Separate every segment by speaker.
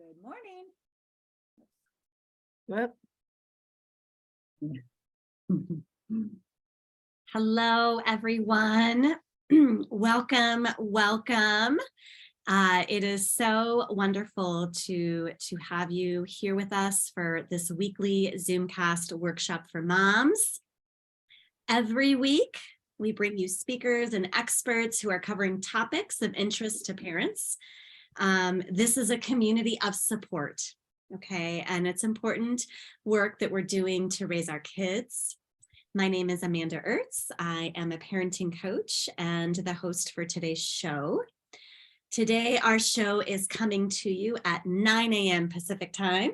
Speaker 1: Good morning.
Speaker 2: Hello, everyone. Welcome. It is so wonderful to have you here with us for this weekly Zoomcast workshop for moms. Every week, we bring you speakers and experts who are covering topics of interest to parents. This is a community of support, okay? And it's important work that we're doing to raise our kids. My name is Amanda Irtz. I am a parenting coach and the host for today's show. Today, our show is coming to you at 9 a.m. Pacific time.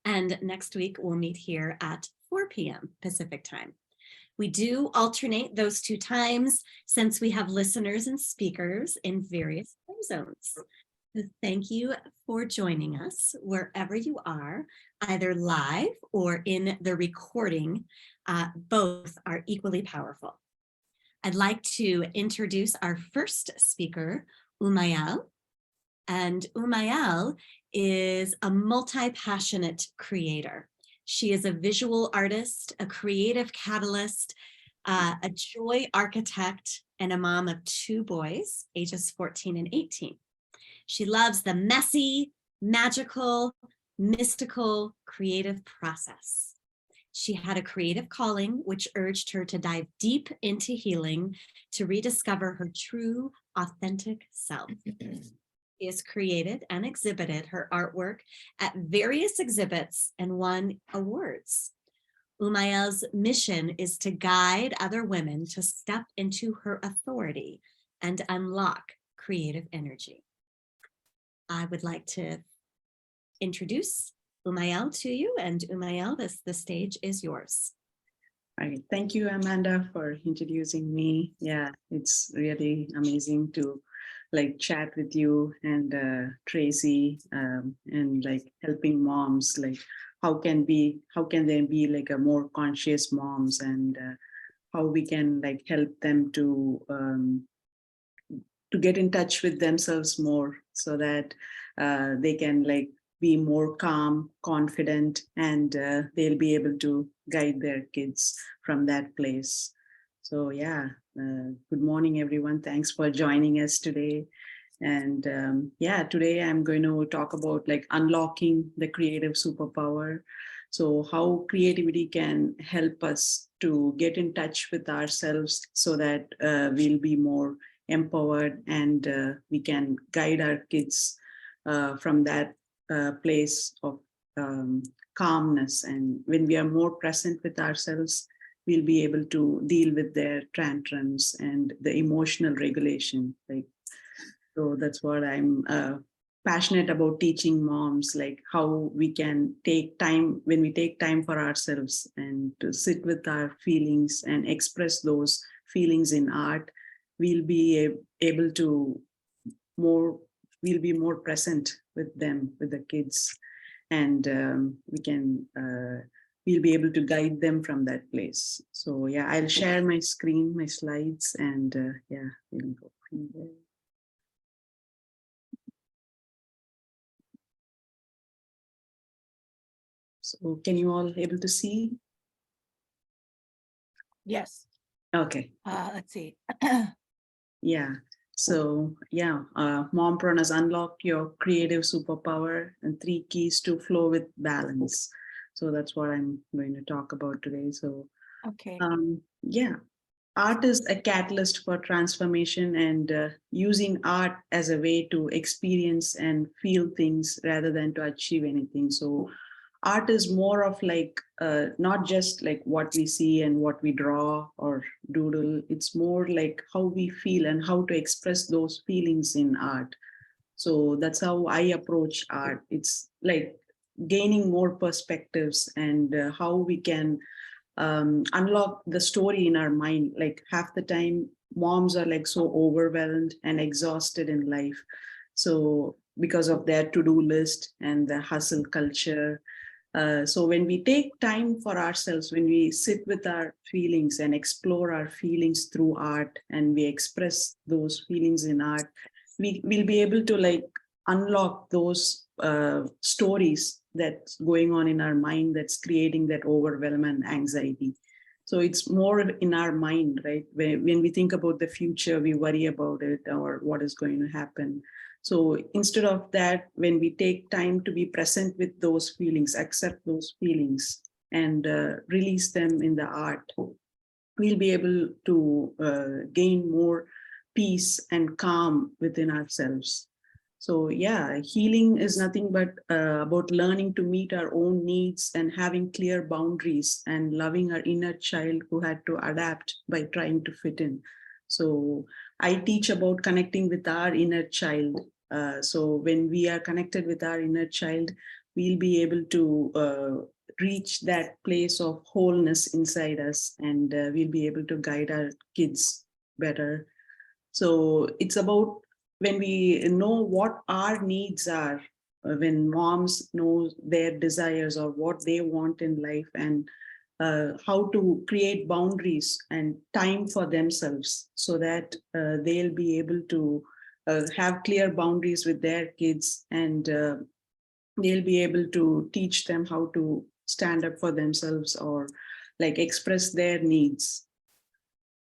Speaker 2: And next week, we'll meet here at 4 p.m. Pacific time. We do alternate those two times since we have listeners and speakers in various time zones. So thank you for joining us wherever you are, either live or in the recording. Both are equally powerful. I'd like to introduce our first speaker, Umayal. And Umayal is a multi-passionate creator. She is a visual artist, a creative catalyst, a joy architect, and a mom of 2 boys, ages 14 and 18. She loves the messy, magical, mystical, creative process. She had a creative calling, which urged her to dive deep into healing to rediscover her true, authentic self. She has created and exhibited her artwork at various exhibits and won awards. Umayal's mission is to guide other women to step into her authority and unlock creative energy. I would like to introduce Umayal to you, and Umayal, the stage is yours.
Speaker 3: All right. Thank you, Amanda, for introducing me. Yeah, it's really amazing to chat with you and Tracy and helping moms, how can they be a more conscious moms, and how we can help them to get in touch with themselves more, so that they can be more calm, confident, and they'll be able to guide their kids from that place. So yeah, good morning, everyone. Thanks for joining us today. And today I'm going to talk about unlocking the creative superpower. So how creativity can help us to get in touch with ourselves, so that we'll be more empowered, and we can guide our kids from that place of calmness. And when we are more present with ourselves, we'll be able to deal with their tantrums and the emotional regulation. So that's what I'm passionate about, teaching moms, how we can take time, when we take time for ourselves and to sit with our feelings and express those feelings in art, we'll be able to we'll be more present with them, with the kids, and we'll be able to guide them from that place. So yeah, I'll share my screen, my slides, and we'll go from there. So can you all able to see?
Speaker 1: Yes.
Speaker 3: Okay.
Speaker 1: Let's see.
Speaker 3: Yeah. So yeah, Mompreneurs, unlock your creative superpower and 3 keys to flow with balance. So that's what I'm going to talk about today. So
Speaker 1: Okay.
Speaker 3: Art is a catalyst for transformation, and using art as a way to experience and feel things rather than to achieve anything. So art is more of not just what we see and what we draw or doodle. It's more how we feel and how to express those feelings in art. So that's how I approach art. It's gaining more perspectives, and how we can unlock the story in our mind. Half the time moms are so overwhelmed and exhausted in life, so because of their to-do list and the hustle culture. So when we take time for ourselves, when we sit with our feelings and explore our feelings through art, and we express those feelings in art, we will be able to unlock those stories that's going on in our mind that's creating that overwhelm and anxiety. So it's more in our mind, right? When we think about the future, we worry about it or what is going to happen. So instead of that, when we take time to be present with those feelings, accept those feelings, and release them in the art, we'll be able to gain more peace and calm within ourselves. So yeah, healing is nothing but about learning to meet our own needs and having clear boundaries and loving our inner child who had to adapt by trying to fit in. So I teach about connecting with our inner child. So when we are connected with our inner child, we'll be able to reach that place of wholeness inside us, and we'll be able to guide our kids better. So it's about when we know what our needs are, when moms know their desires or what they want in life, and how to create boundaries and time for themselves so that they'll be able to have clear boundaries with their kids, and they'll be able to teach them how to stand up for themselves or like express their needs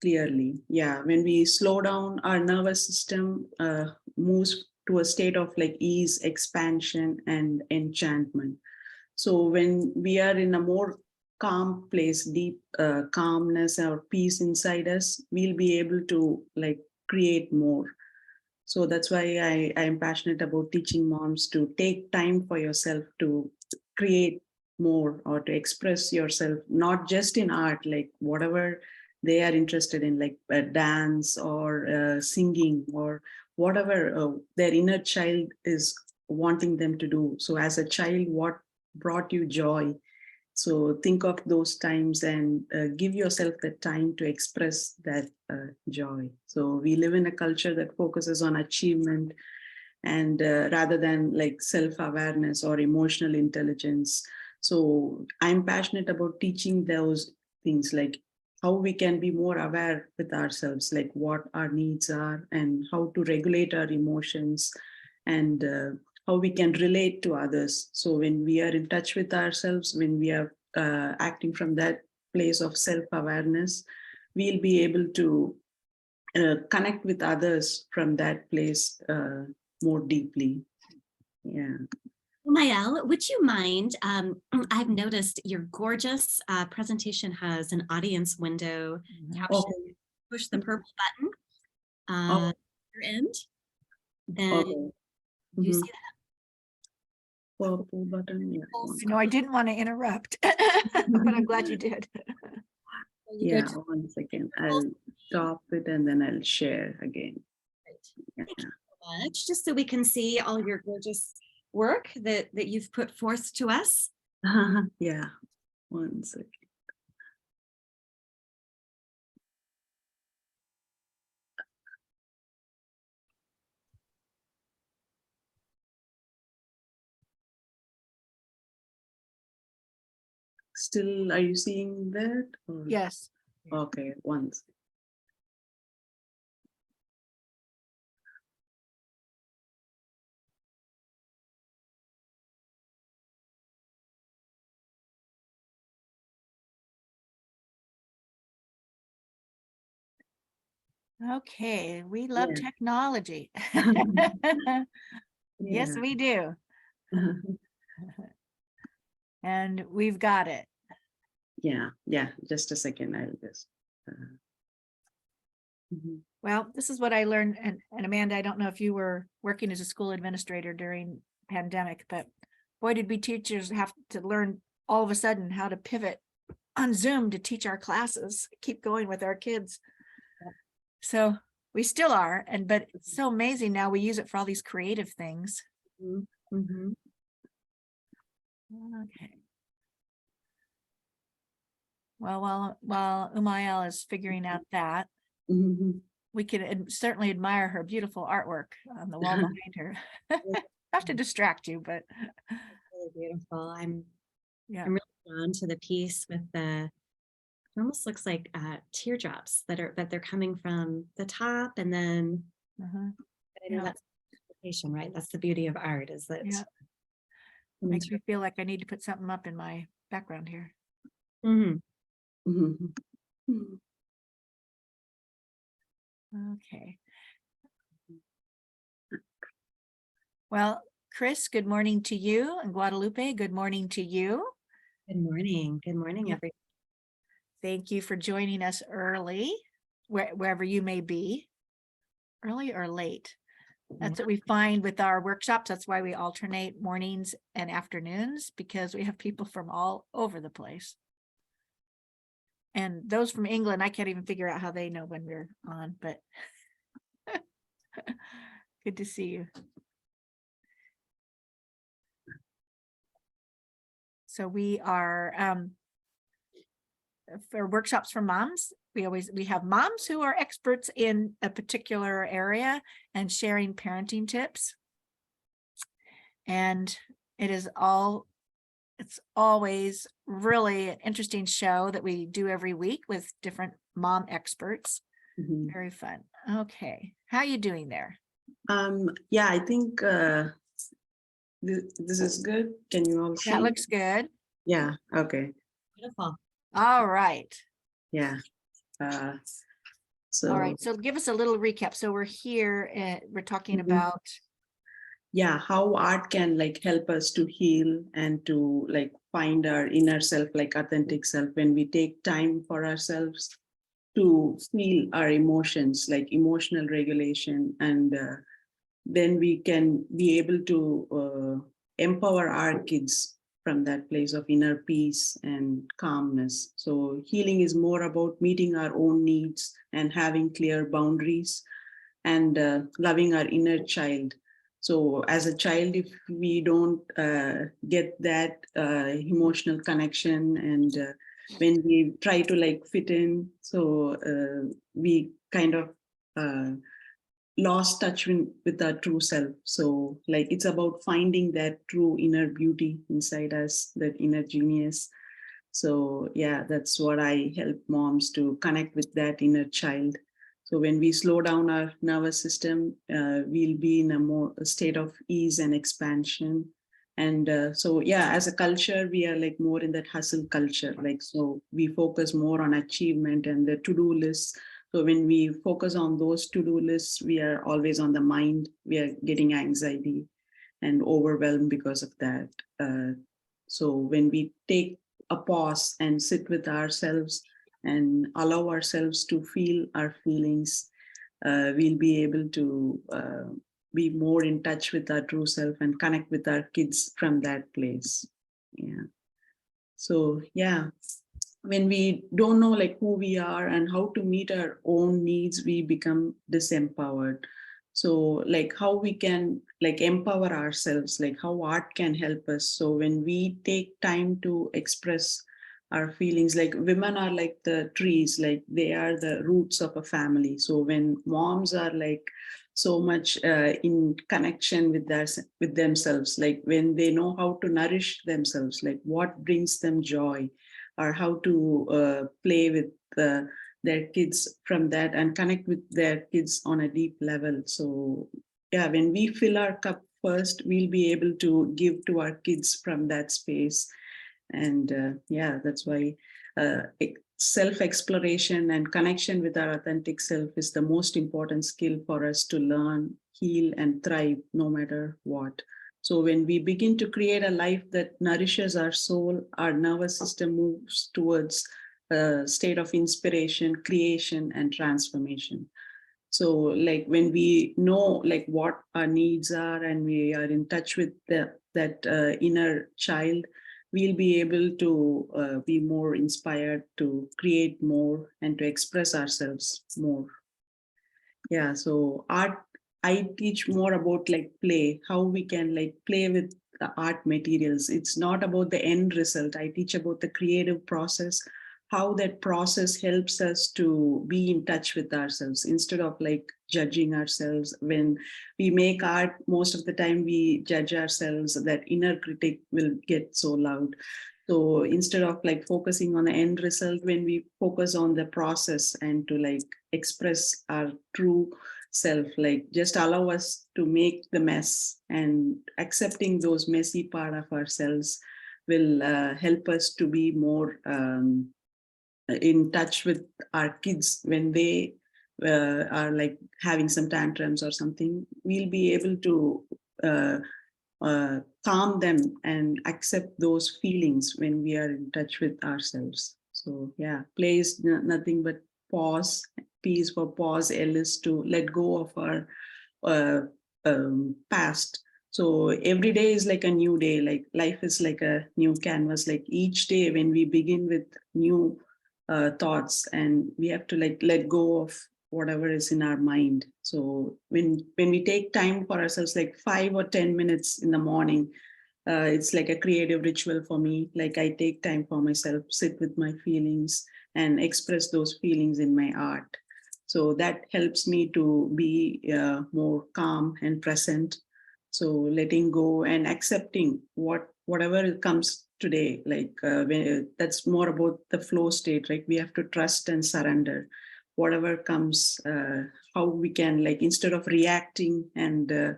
Speaker 3: clearly. Yeah, when we slow down, our nervous system moves to a state of like ease, expansion, and enchantment. So when we are in a more calm place, deep calmness or peace inside us, we'll be able to like create more. So that's why I am passionate about teaching moms to take time for yourself to create more or to express yourself, not just in art, like whatever they are interested in, like dance or singing or whatever their inner child is wanting them to do. So as a child, what brought you joy? So think of those times and give yourself the time to express that joy. So we live in a culture that focuses on achievement and rather than like self-awareness or emotional intelligence. So I'm passionate about teaching those things, like how we can be more aware with ourselves, like what our needs are and how to regulate our emotions, and how we can relate to others. So when we are in touch with ourselves, when we are acting from that place of self-awareness, we'll be able to connect with others from that place more deeply. Yeah.
Speaker 2: Umayal, would you mind? I've noticed your gorgeous presentation has an audience window caption.
Speaker 3: Okay.
Speaker 2: Push the purple button
Speaker 3: Oh,
Speaker 2: your end. Then
Speaker 3: okay.
Speaker 2: you
Speaker 3: Mhm.
Speaker 2: see that?
Speaker 3: Purple button. Yeah.
Speaker 1: No, I didn't want to interrupt, but I'm glad you did.
Speaker 2: You go
Speaker 3: Yeah.
Speaker 2: to
Speaker 3: 1 second. I'll stop it and then I'll share again. Yeah.
Speaker 2: Thank you so much. Just so we can see all your gorgeous work that you've put forth to us.
Speaker 3: Yeah. 1 second. Still, are you seeing that? Or?
Speaker 1: Yes.
Speaker 3: Okay. 1 second.
Speaker 1: Okay, we love
Speaker 3: Yeah.
Speaker 1: technology. Yes,
Speaker 3: Yeah.
Speaker 1: we do. And we've got it.
Speaker 3: Yeah. Yeah. Just a second. I'll just. Mhm.
Speaker 1: Well, this is what I learned. And Amanda, I don't know if you were working as a school administrator during pandemic, but boy, did we teachers have to learn all of a sudden how to pivot on Zoom to teach our classes, keep going with our kids. So we still are, but it's so amazing now we use it for all these creative things.
Speaker 2: Mm-hmm.
Speaker 1: Okay. Well, while Umayal is figuring out that,
Speaker 3: Mhm.
Speaker 1: we can certainly admire her beautiful artwork on the wall behind her. Not to distract you, but
Speaker 2: Really beautiful. I'm
Speaker 1: yeah.
Speaker 2: really drawn to the piece with the. It almost looks like teardrops that they're coming from the top, and then
Speaker 1: Uh-huh.
Speaker 2: I know
Speaker 1: Yeah.
Speaker 2: that's interpretation, right? That's the beauty of art, is that
Speaker 1: Yeah. Makes me feel like I need to put something up in my background here.
Speaker 2: Mhm.
Speaker 3: Mhm. Mhm.
Speaker 1: Okay. Well, Chris, good morning to you, and Guadalupe, good morning to you.
Speaker 2: Good morning. Good morning,
Speaker 1: Yeah.
Speaker 2: everyone.
Speaker 1: Thank you for joining us early, wherever you may be, early or late. That's what we find with our workshops. That's why we alternate mornings and afternoons, because we have people from all over the place. And those from England, I can't even figure out how they know when we're on, but good to see you. So we are for workshops for moms. We have moms who are experts in a particular area and sharing parenting tips. And it's always really an interesting show that we do every week with different mom experts.
Speaker 3: Mhm.
Speaker 1: Very fun. Okay. How you doing there?
Speaker 3: Yeah, I think this is good. Can you all see?
Speaker 1: That looks good.
Speaker 3: Yeah, okay.
Speaker 2: Beautiful.
Speaker 1: All right.
Speaker 3: Yeah. So
Speaker 1: All right. So give us a little recap. So we're here and we're talking
Speaker 3: Mhm.
Speaker 1: about
Speaker 3: yeah, how art can like help us to heal and to like find our inner self, like authentic self, when we take time for ourselves to feel our emotions, like emotional regulation, and then we can be able to empower our kids from that place of inner peace and calmness. So healing is more about meeting our own needs and having clear boundaries and loving our inner child. So as a child, if we don't get that emotional connection, and when we try to like fit in, so we kind of lost touch with our true self. So like it's about finding that true inner beauty inside us, that inner genius. So yeah, that's what I help moms to connect with that inner child. So when we slow down our nervous system, we'll be in a state of ease and expansion. And so yeah, as a culture, we are like more in that hustle culture. Like so, we focus more on achievement and the to-do lists. So when we focus on those to-do lists, we are always on the mind. We are getting anxiety and overwhelmed because of that. So when we take a pause and sit with ourselves and allow ourselves to feel our feelings, we'll be able to be more in touch with our true self and connect with our kids from that place. Yeah. So yeah, when we don't know like who we are and how to meet our own needs, we become disempowered. So like how we can like empower ourselves, like how art can help us. So when we take time to express our feelings, like women are like the trees, like they are the roots of a family. So when moms are like so much in connection with with themselves, like when they know how to nourish themselves, like what brings them joy, or how to play with their kids from that and connect with their kids on a deep level. So yeah, when we fill our cup first, we'll be able to give to our kids from that space. And yeah, that's why self-exploration and connection with our authentic self is the most important skill for us to learn, heal, and thrive no matter what. So when we begin to create a life that nourishes our soul, our nervous system moves towards a state of inspiration, creation, and transformation. So like when we know like what our needs are and we are in touch with that inner child, we'll be able to be more inspired to create more and to express ourselves more. Yeah, so art, I teach more about like play, how we can like play with the art materials. It's not about the end result. I teach about the creative process, how that process helps us to be in touch with ourselves instead of like judging ourselves. When we make art, most of the time we judge ourselves, that inner critic will get so loud. So instead of like focusing on the end result, when we focus on the process and to like express our true self, like just allow us to make the mess, and accepting those messy part of ourselves will help us to be more in touch with our kids when they are like having some tantrums or something. We'll be able to calm them and accept those feelings when we are in touch with ourselves. So yeah, play is nothing but pause. P is for pause. L is to let go of our uh, past. So every day is like a new day. Like life is like a new canvas. Like each day when we begin with new thoughts, and we have to like let go of whatever is in our mind. So when we take time for ourselves, like 5 or 10 minutes in the morning, it's like a creative ritual for me. Like I take time for myself, sit with my feelings and express those feelings in my art. So that helps me to be more calm and present. So letting go and accepting whatever comes today, like that's more about the flow state, right? We have to trust and surrender whatever comes, how we can, like, instead of reacting and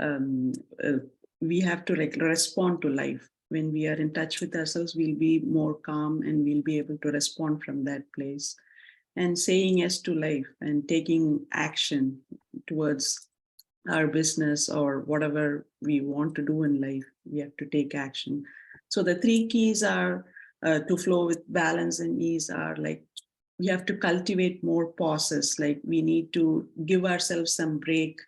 Speaker 3: um, uh, we have to like respond to life. When we are in touch with ourselves, we'll be more calm and we'll be able to respond from that place. And saying yes to life and taking action towards our business or whatever we want to do in life, we have to take action. So the 3 keys are to flow with balance and ease are like, we have to cultivate more pauses. Like we need to give ourselves some break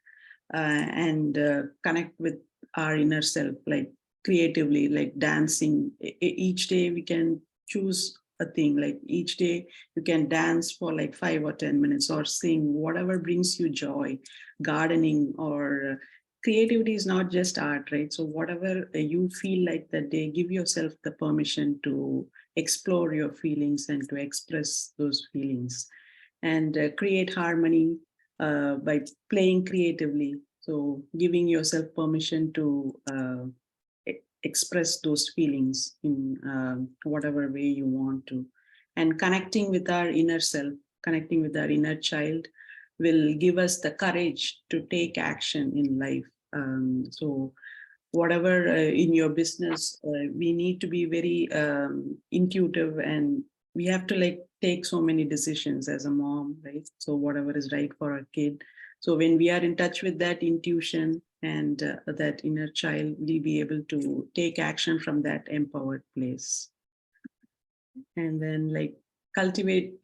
Speaker 3: and connect with our inner self, like creatively, like dancing. Each day we can choose a thing. Like each day you can dance for like 5 or 10 minutes or sing, whatever brings you joy. Gardening or creativity is not just art, right? So whatever you feel like that day, give yourself the permission to explore your feelings and to express those feelings, and create harmony by playing creatively. So giving yourself permission to express those feelings in whatever way you want to. And connecting with our inner self, connecting with our inner child will give us the courage to take action in life. So whatever in your business, we need to be very intuitive, and we have to like take so many decisions as a mom, right? So whatever is right for our kid. So when we are in touch with that intuition and that inner child, we'll be able to take action from that empowered place. And then like cultivate,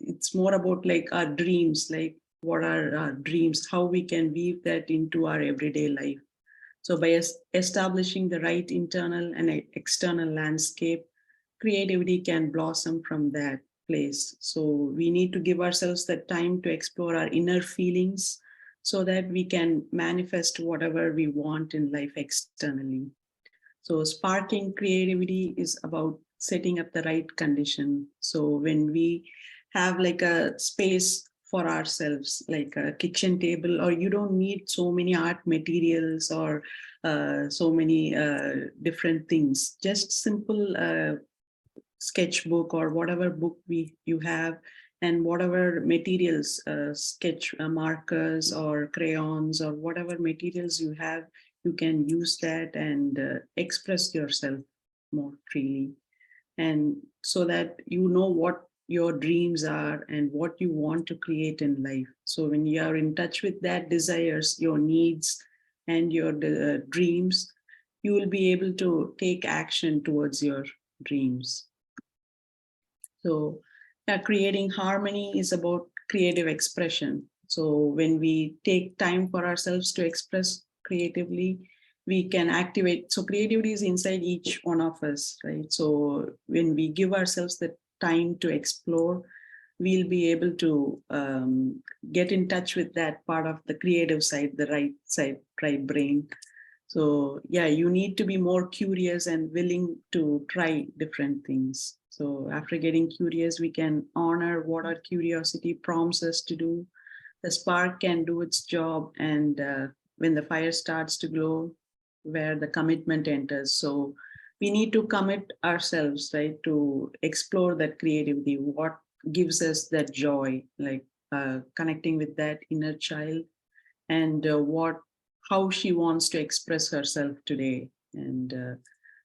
Speaker 3: it's more about like our dreams, like what are our dreams, how we can weave that into our everyday life. So by establishing the right internal and external landscape, creativity can blossom from that place. So we need to give ourselves the time to explore our inner feelings so that we can manifest whatever we want in life externally. So sparking creativity is about setting up the right condition. So when we have like a space for ourselves, like a kitchen table, or you don't need so many art materials or so many different things, just simple sketchbook or whatever book you have, and whatever materials, sketch markers or crayons or whatever materials you have, you can use that and express yourself more freely. And so that you know what your dreams are and what you want to create in life. So when you are in touch with that desires, your needs and your dreams, you will be able to take action towards your dreams. So creating harmony is about creative expression. So when we take time for ourselves to express creatively, we can activate. So creativity is inside each one of us, right? So when we give ourselves the time to explore, we'll be able to get in touch with that part of the creative side, the right side, right brain. So yeah, you need to be more curious and willing to try different things. So after getting curious, we can honor what our curiosity prompts us to do. The spark can do its job, and when the fire starts to glow, where the commitment enters. So we need to commit ourselves, right, to explore that creativity, what gives us that joy, like connecting with that inner child and how she wants to express herself today. And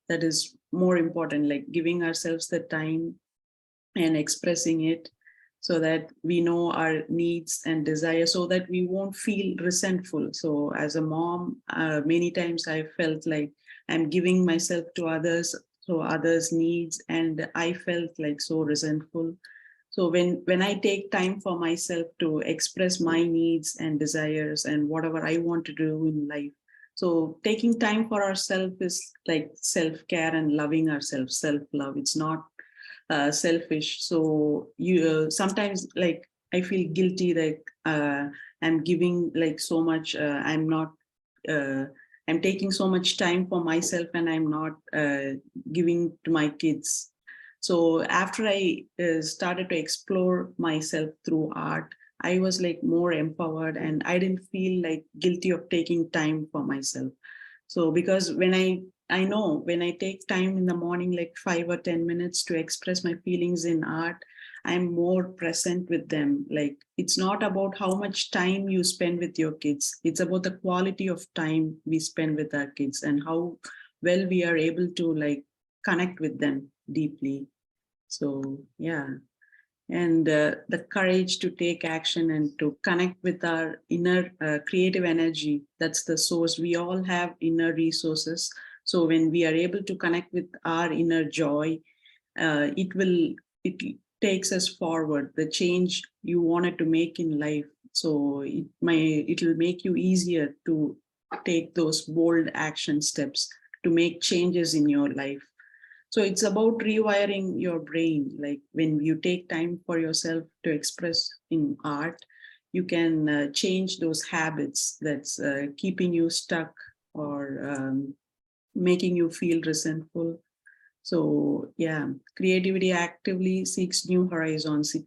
Speaker 3: that is more important, like giving ourselves the time and expressing it so that we know our needs and desires so that we won't feel resentful. So as a mom, many times I felt like I'm giving myself to others, so others' needs, and I felt like so resentful. So when I take time for myself to express my needs and desires and whatever I want to do in life, so taking time for ourselves is like self-care and loving ourselves, self-love. It's not selfish. So you sometimes like I feel guilty, like I'm giving like so much. I'm not. I'm taking so much time for myself, and I'm not giving to my kids. So after I started to explore myself through art, I was like more empowered, and I didn't feel like guilty of taking time for myself. So because when I know when I take time in the morning, like 5 or 10 minutes to express my feelings in art, I'm more present with them. Like it's not about how much time you spend with your kids. It's about the quality of time we spend with our kids and how well we are able to like connect with them deeply. So yeah. And the courage to take action and to connect with our inner creative energy. That's the source. We all have inner resources. So when we are able to connect with our inner joy, it takes us forward. The change you wanted to make in life. So it will make you easier to take those bold action steps to make changes in your life. So it's about rewiring your brain. Like when you take time for yourself to express in art, you can change those habits that's keeping you stuck or making you feel resentful. So yeah, creativity actively seeks new horizons. It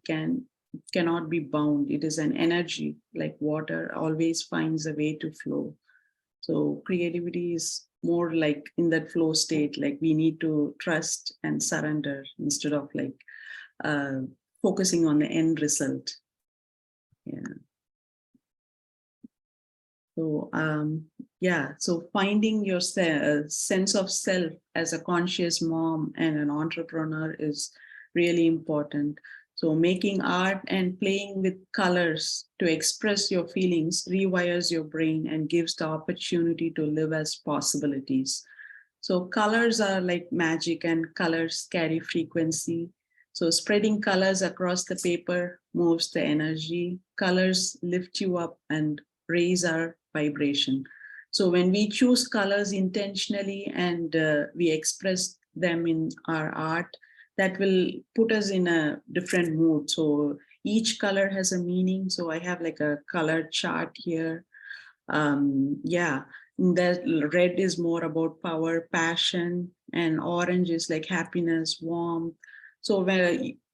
Speaker 3: cannot be bound. It is an energy, like water always finds a way to flow. So creativity is more like in that flow state, like we need to trust and surrender instead of like uh, focusing on the end result. Yeah. So so finding your sense of self as a conscious mom and an entrepreneur is really important. So making art and playing with colors to express your feelings rewires your brain and gives the opportunity to live as possibilities. So colors are like magic and colors carry frequency. So spreading colors across the paper moves the energy. Colors lift you up and raise our vibration. So when we choose colors intentionally and we express them in our art, that will put us in a different mood. So each color has a meaning. So I have like a color chart here. Yeah, the red is more about power, passion, and orange is like happiness, warmth. So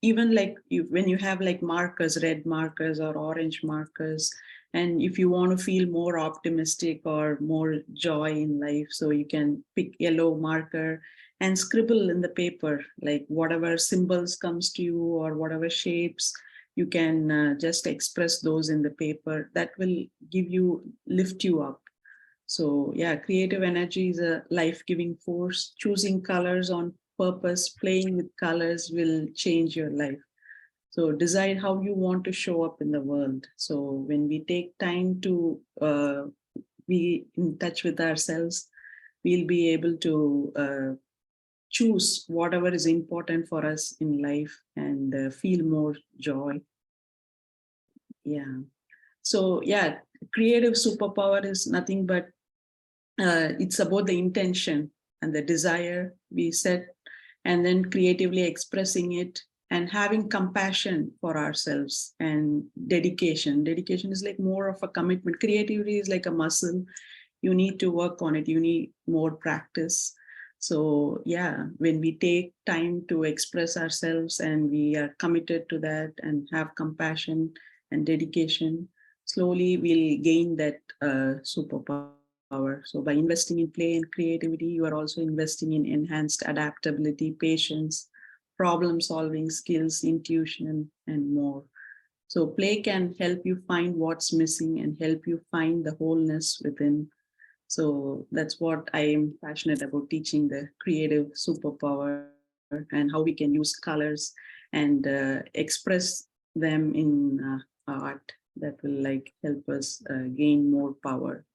Speaker 3: even like when you have like markers, red markers or orange markers, and if you want to feel more optimistic or more joy in life, so you can pick yellow marker and scribble in the paper, like whatever symbols comes to you or whatever shapes, you can just express those in the paper. That will lift you up. So yeah, creative energy is a life-giving force. Choosing colors on purpose, playing with colors will change your life. So decide how you want to show up in the world. So when we take time to be in touch with ourselves, we'll be able to choose whatever is important for us in life and feel more joy. Yeah. So yeah, creative superpower is nothing but it's about the intention and the desire we set, and then creatively expressing it and having compassion for ourselves and dedication. Dedication is like more of a commitment. Creativity is like a muscle. You need to work on it. You need more practice. So yeah, when we take time to express ourselves and we are committed to that and have compassion and dedication, slowly we'll gain that superpower. So by investing in play and creativity, you are also investing in enhanced adaptability, patience, problem solving skills, intuition, and more. So play can help you find what's missing and help you find the wholeness within. So that's what I am passionate about, teaching the creative superpower and how we can use colors and express them in art that will like help us gain more power.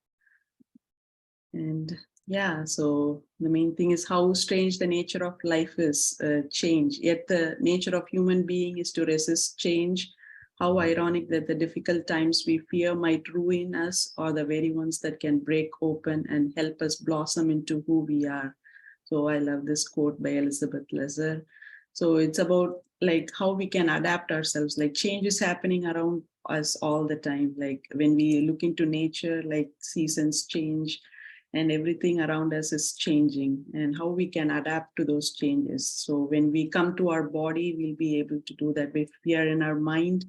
Speaker 3: And yeah, so the main thing is how strange the nature of life is, change. Yet the nature of human being is to resist change. How ironic that the difficult times we fear might ruin us are the very ones that can break open and help us blossom into who we are. So I love this quote by Elizabeth Lesser. So it's about like how we can adapt ourselves. Like change is happening around us all the time. Like when we look into nature, like seasons change and everything around us is changing, and how we can adapt to those changes. So when we come to our body, we'll be able to do that. If we are in our mind,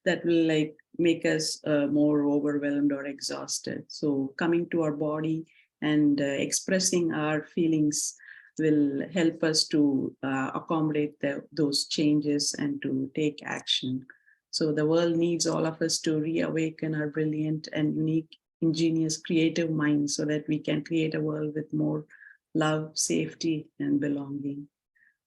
Speaker 3: that will like make us more overwhelmed or exhausted. So coming to our body and expressing our feelings will help us to accommodate those changes and to take action. So the world needs all of us to reawaken our brilliant and unique, ingenious, creative minds so that we can create a world with more love, safety, and belonging.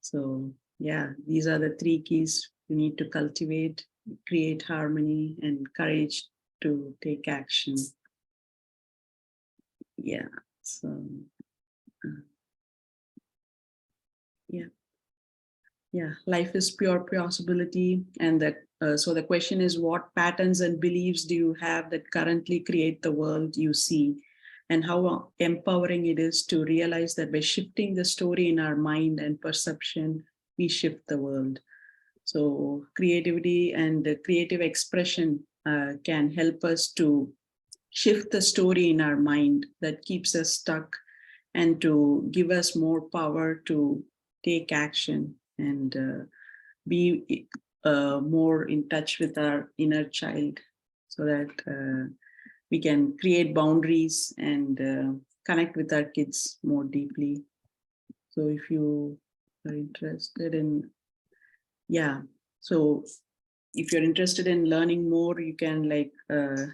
Speaker 3: So yeah, these are the three keys we need to cultivate: create harmony and courage to take action. Yeah, so yeah, life is pure possibility. And that so the question is, what patterns and beliefs do you have that currently create the world you see? And how empowering it is to realize that by shifting the story in our mind and perception, we shift the world. So creativity and the creative expression can help us to shift the story in our mind that keeps us stuck, and to give us more power to take action and be more in touch with our inner child, so that we can create boundaries and connect with our kids more deeply. So if you are interested in, yeah, so if you're interested in learning more, you can like I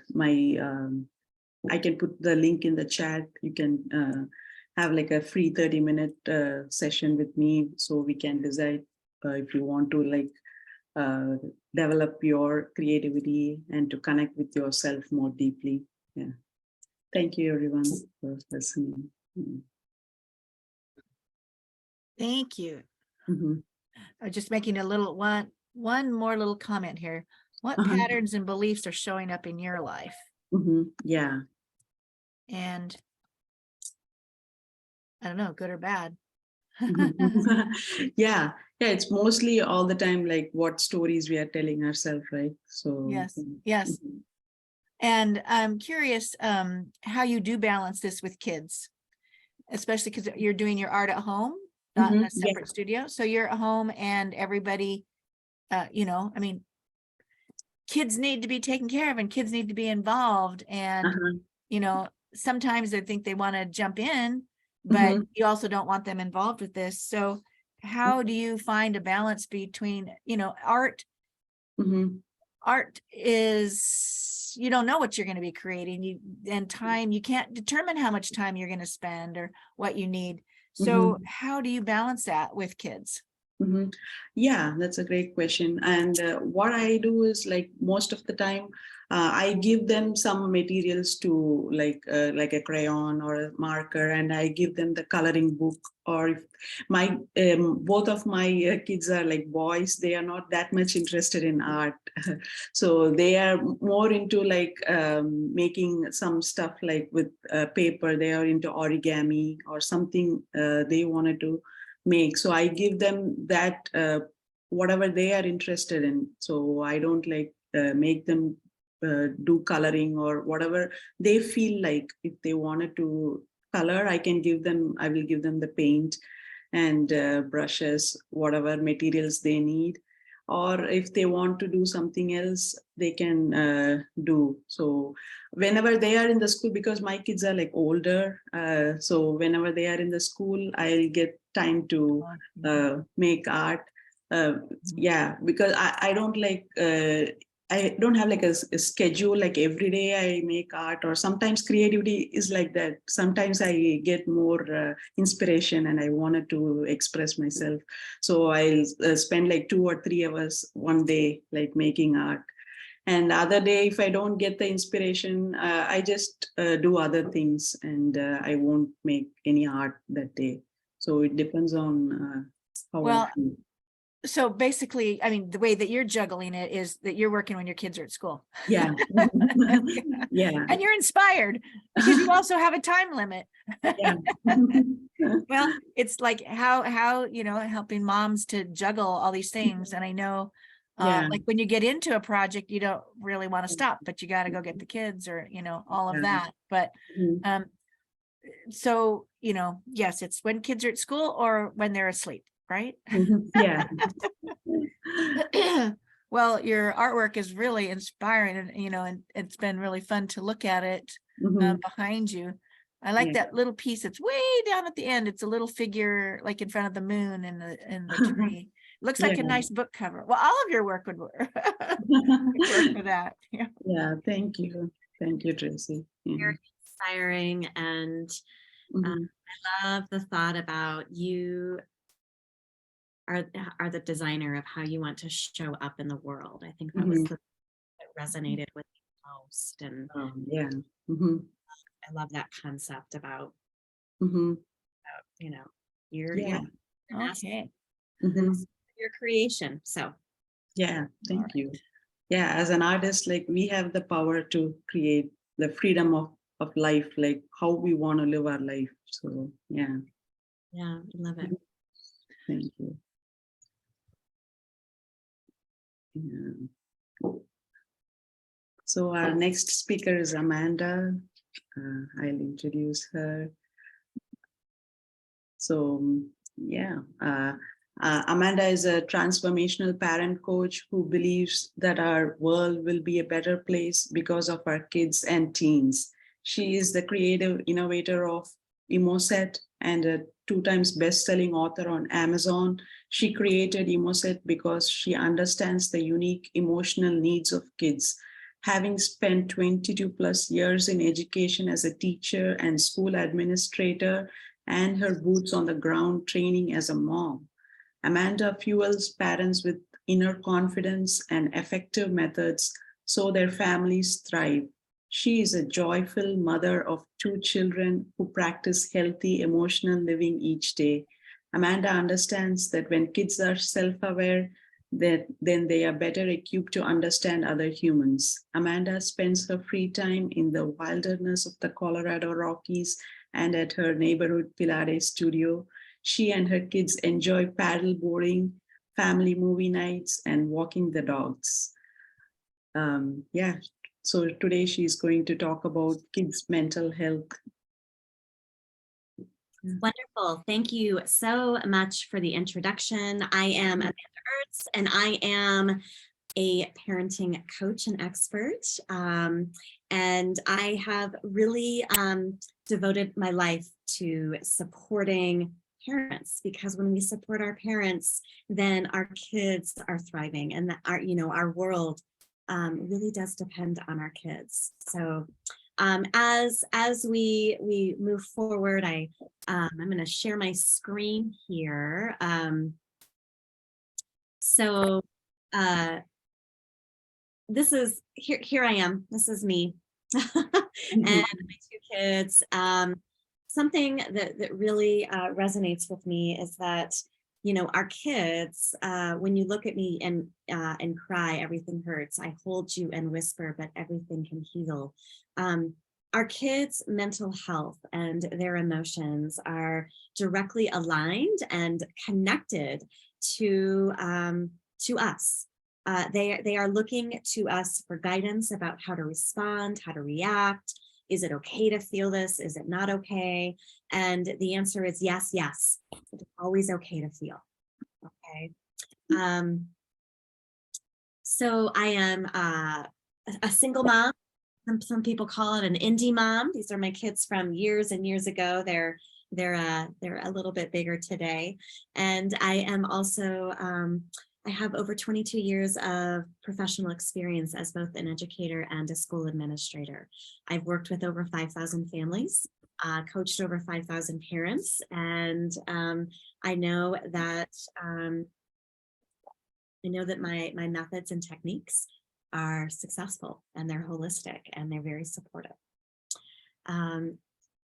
Speaker 3: can put the link in the chat. You can have like a free 30-minute session with me, so we can decide if you want to like develop your creativity and to connect with yourself more deeply. Yeah. Thank you everyone for listening.
Speaker 1: Thank you.
Speaker 3: Mhm.
Speaker 1: I'm just making a little one more little comment here. What
Speaker 3: Uh-huh.
Speaker 1: patterns and beliefs are showing up in your life?
Speaker 3: Yeah.
Speaker 1: And I don't know, good or bad.
Speaker 3: Yeah, it's mostly all the time like what stories we are telling ourselves, right? So
Speaker 1: Yes, yes.
Speaker 3: mhm.
Speaker 1: And I'm curious how you do balance this with kids, especially because you're doing your art at home, not in a
Speaker 3: Yeah.
Speaker 1: separate studio. So you're at home and everybody, you know, I mean, kids need to be taken care of and kids need to be involved. And,
Speaker 3: Uh-huh.
Speaker 1: you know, sometimes I think they want to jump in, but
Speaker 3: Mhm.
Speaker 1: you also don't want them involved with this. So how do you find a balance between, you know, art
Speaker 3: Mhm.
Speaker 1: is, you don't know what you're going to be creating, and time, you can't determine how much time you're going to spend or what you need. So
Speaker 3: Mhm.
Speaker 1: how do you balance that with kids?
Speaker 3: Mhm. Yeah, that's a great question. And what I do is like most of the time, I give them some materials to like a crayon or a marker, and I give them the coloring book. Or if my both of my kids are like boys, they are not that much interested in art, so they are more into like making some stuff like with paper. They are into origami or something they wanted to make. So I give them that whatever they are interested in. So I don't like make them do coloring or whatever they feel like. If they wanted to color, I will give them the paint and brushes, whatever materials they need. Or if they want to do something else, they can do. So whenever they are in the school, because my kids are like older, so whenever they are in the school, I'll get time to make art. Yeah, because I don't like I don't have like a schedule, like every day I make art, or sometimes creativity is like that. Sometimes I get more inspiration and I wanted to express myself. So I'll spend like 2 or 3 hours one day, like making art. And other day, if I don't get the inspiration, I just do other things, and I won't make any art that day. So it depends on how I
Speaker 1: Well,
Speaker 3: feel.
Speaker 1: so basically, I mean, the way that you're juggling it is that you're working when your kids are at school.
Speaker 3: Yeah. Yeah.
Speaker 1: And you're inspired because you also have a time limit.
Speaker 3: Yeah.
Speaker 1: Well, it's like how, you know, helping moms to juggle all these things. And I know,
Speaker 3: Yeah.
Speaker 1: like when you get into a project, you don't really want to stop, but you got to go get the kids or, you know, all of
Speaker 3: Yeah.
Speaker 1: that. But,
Speaker 3: Mhm.
Speaker 1: so, you know, yes, it's when kids are at school or when they're asleep, right?
Speaker 3: Yeah.
Speaker 1: Well, your artwork is really inspiring and, you know, and it's been really fun to look at it
Speaker 3: Mhm.
Speaker 1: behind you. I like
Speaker 3: Yeah.
Speaker 1: that little piece that's way down at the end. It's a little figure like in front of the moon in the tree. Looks like a
Speaker 3: Yeah.
Speaker 1: nice book cover. Well, all of your work would work, would work for that. Yeah.
Speaker 3: Yeah. Thank you. Thank you, Tracy. Yeah.
Speaker 2: Very inspiring, and
Speaker 3: Mhm.
Speaker 2: I love the thought about you are the designer of how you want to show up in the world. I think that was
Speaker 3: Mhm.
Speaker 2: the that resonated with me most, and
Speaker 3: Yeah. Mhm.
Speaker 2: I love that concept about,
Speaker 3: Mhm.
Speaker 2: you know, you're
Speaker 3: Yeah.
Speaker 2: an asset
Speaker 1: Okay.
Speaker 2: to
Speaker 3: Mhm.
Speaker 2: your creation. So
Speaker 3: Yeah.
Speaker 1: All
Speaker 3: Thank
Speaker 1: right.
Speaker 3: you. Yeah. As an artist, like we have the power to create the freedom of life, like how we want to live our life. So yeah.
Speaker 2: yeah, I love it.
Speaker 3: Mhm. Thank you. Yeah. So our next speaker is Amanda. I'll introduce her. So yeah, Amanda is a transformational parent coach who believes that our world will be a better place because of our kids and teens. She is the creative innovator of Emoset and a 2 times best-selling author on Amazon. She created Emoset because she understands the unique emotional needs of kids. Having spent 22 plus years in education as a teacher and school administrator, and her boots on the ground training as a mom, Amanda fuels parents with inner confidence and effective methods so their families thrive. She is a joyful mother of 2 children who practice healthy emotional living each day. Amanda understands that when kids are self-aware, then they are better equipped to understand other humans. Amanda spends her free time in the wilderness of the Colorado Rockies and at her neighborhood Pilates studio. She and her kids enjoy paddle boarding, family movie nights, and walking the dogs. Yeah, so today she's going to talk about kids' mental health.
Speaker 2: Wonderful. Thank you so much for the introduction. I am Amanda Irtz, and I am a parenting coach and expert. And I have really devoted my life to supporting parents, because when we support our parents, then our kids are thriving, and that our world really does depend on our kids. So as we move forward, I'm going to share my screen here. So this is here I am. This is me and my 2 kids. Something that really resonates with me is that, our kids, when you look at me and cry, everything hurts. I hold you and whisper, but everything can heal. Our kids' mental health and their emotions are directly aligned and connected to us. They are looking to us for guidance about how to respond, how to react. Is it okay to feel this? Is it not okay? And the answer is yes, yes. It's always okay to feel. Okay. So I am a single mom. Some people call it an indie mom. These are my kids from years and years ago. They're a little bit bigger today. And I am also I have over 22 years of professional experience as both an educator and a school administrator. I've worked with over 5,000 families, coached over 5,000 parents, and I know that my methods and techniques are successful, and they're holistic, and they're very supportive.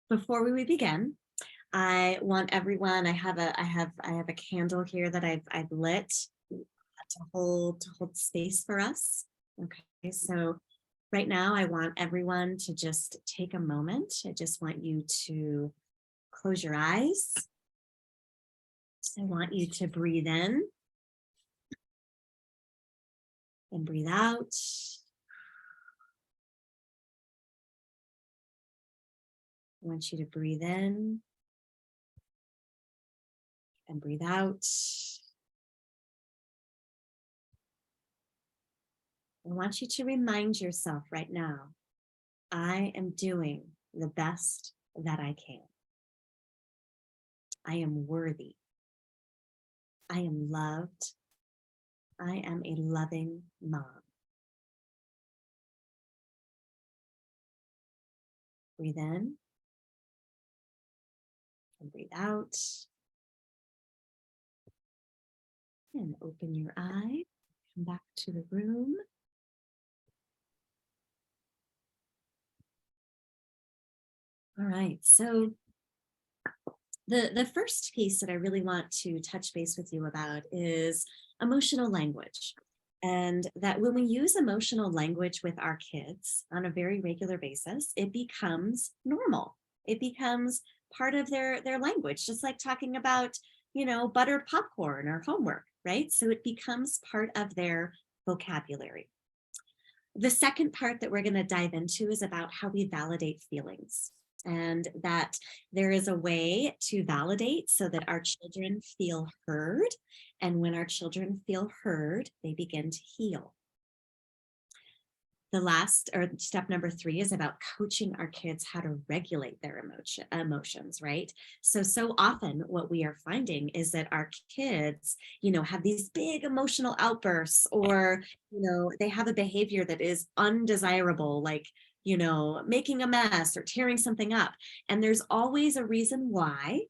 Speaker 2: Before we begin, I want everyone. I have a candle here that I've lit to hold space for us. Okay, so right now I want everyone to just take a moment. I just want you to close your eyes. I want you to breathe in and breathe out. I want you to breathe in and breathe out. I want you to remind yourself right now, I am doing the best that I can. I am worthy. I am loved. I am a loving mom. Breathe in and breathe out. And open your eye. Come back to the room. All right, so the first piece that I really want to touch base with you about is emotional language. And that when we use emotional language with our kids on a very regular basis, it becomes normal. It becomes part of their language, just like talking about, buttered popcorn or homework, right? So it becomes part of their vocabulary. The second part that we're going to dive into is about how we validate feelings, and that there is a way to validate so that our children feel heard. And when our children feel heard, they begin to heal. The last, or step number 3, is about coaching our kids how to regulate their emotions, right? So often what we are finding is that our kids, have these big emotional outbursts, or, they have a behavior that is undesirable, like, making a mess or tearing something up. And there's always a reason why.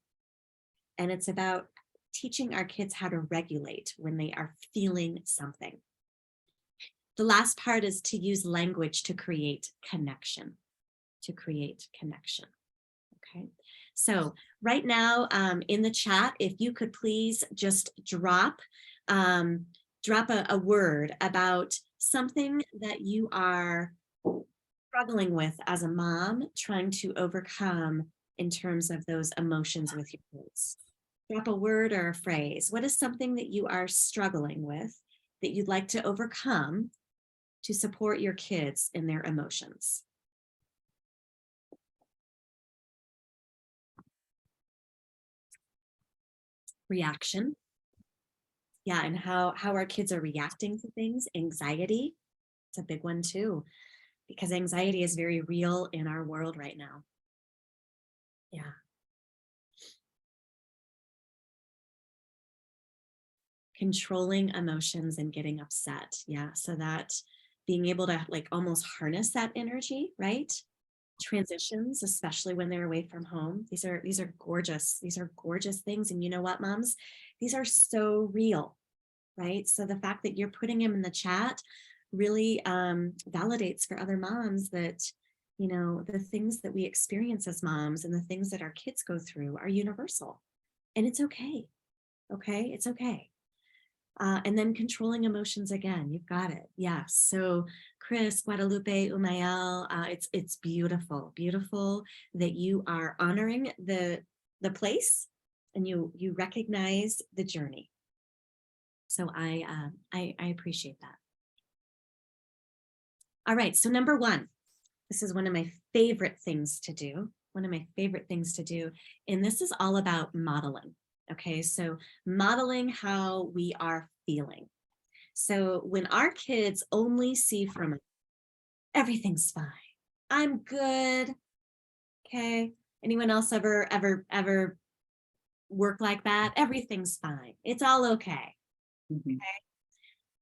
Speaker 2: And it's about teaching our kids how to regulate when they are feeling something. The last part is to use language to create connection, Okay. So right now in the chat, if you could please just drop a word about something that you are struggling with as a mom, trying to overcome in terms of those emotions with your kids. Drop a word or a phrase. What is something that you are struggling with that you'd like to overcome to support your kids in their emotions? Reaction. Yeah, and how our kids are reacting to things. Anxiety. It's a big one too, because anxiety is very real in our world right now. Yeah. Controlling emotions and getting upset. Yeah. So that being able to almost harness that energy, right? Transitions, especially when they're away from home. These are gorgeous. These are gorgeous things. And you know what, moms? These are so real, right? So the fact that you're putting them in the chat really validates for other moms that, the things that we experience as moms and the things that our kids go through are universal. And it's okay. Okay, it's okay. And then controlling emotions again, you've got it. Yes. So Chris, Guadalupe, Umayal, it's beautiful, beautiful that you are honoring the place and you recognize the journey. So I appreciate that. All right. So number 1, this is one of my favorite things to do. And this is all about modeling. Okay, so modeling how we are feeling. So when our kids only see from us, everything's fine, I'm good. Okay, anyone else ever work like that? Everything's fine, it's all okay.
Speaker 3: Mhm.
Speaker 2: Okay,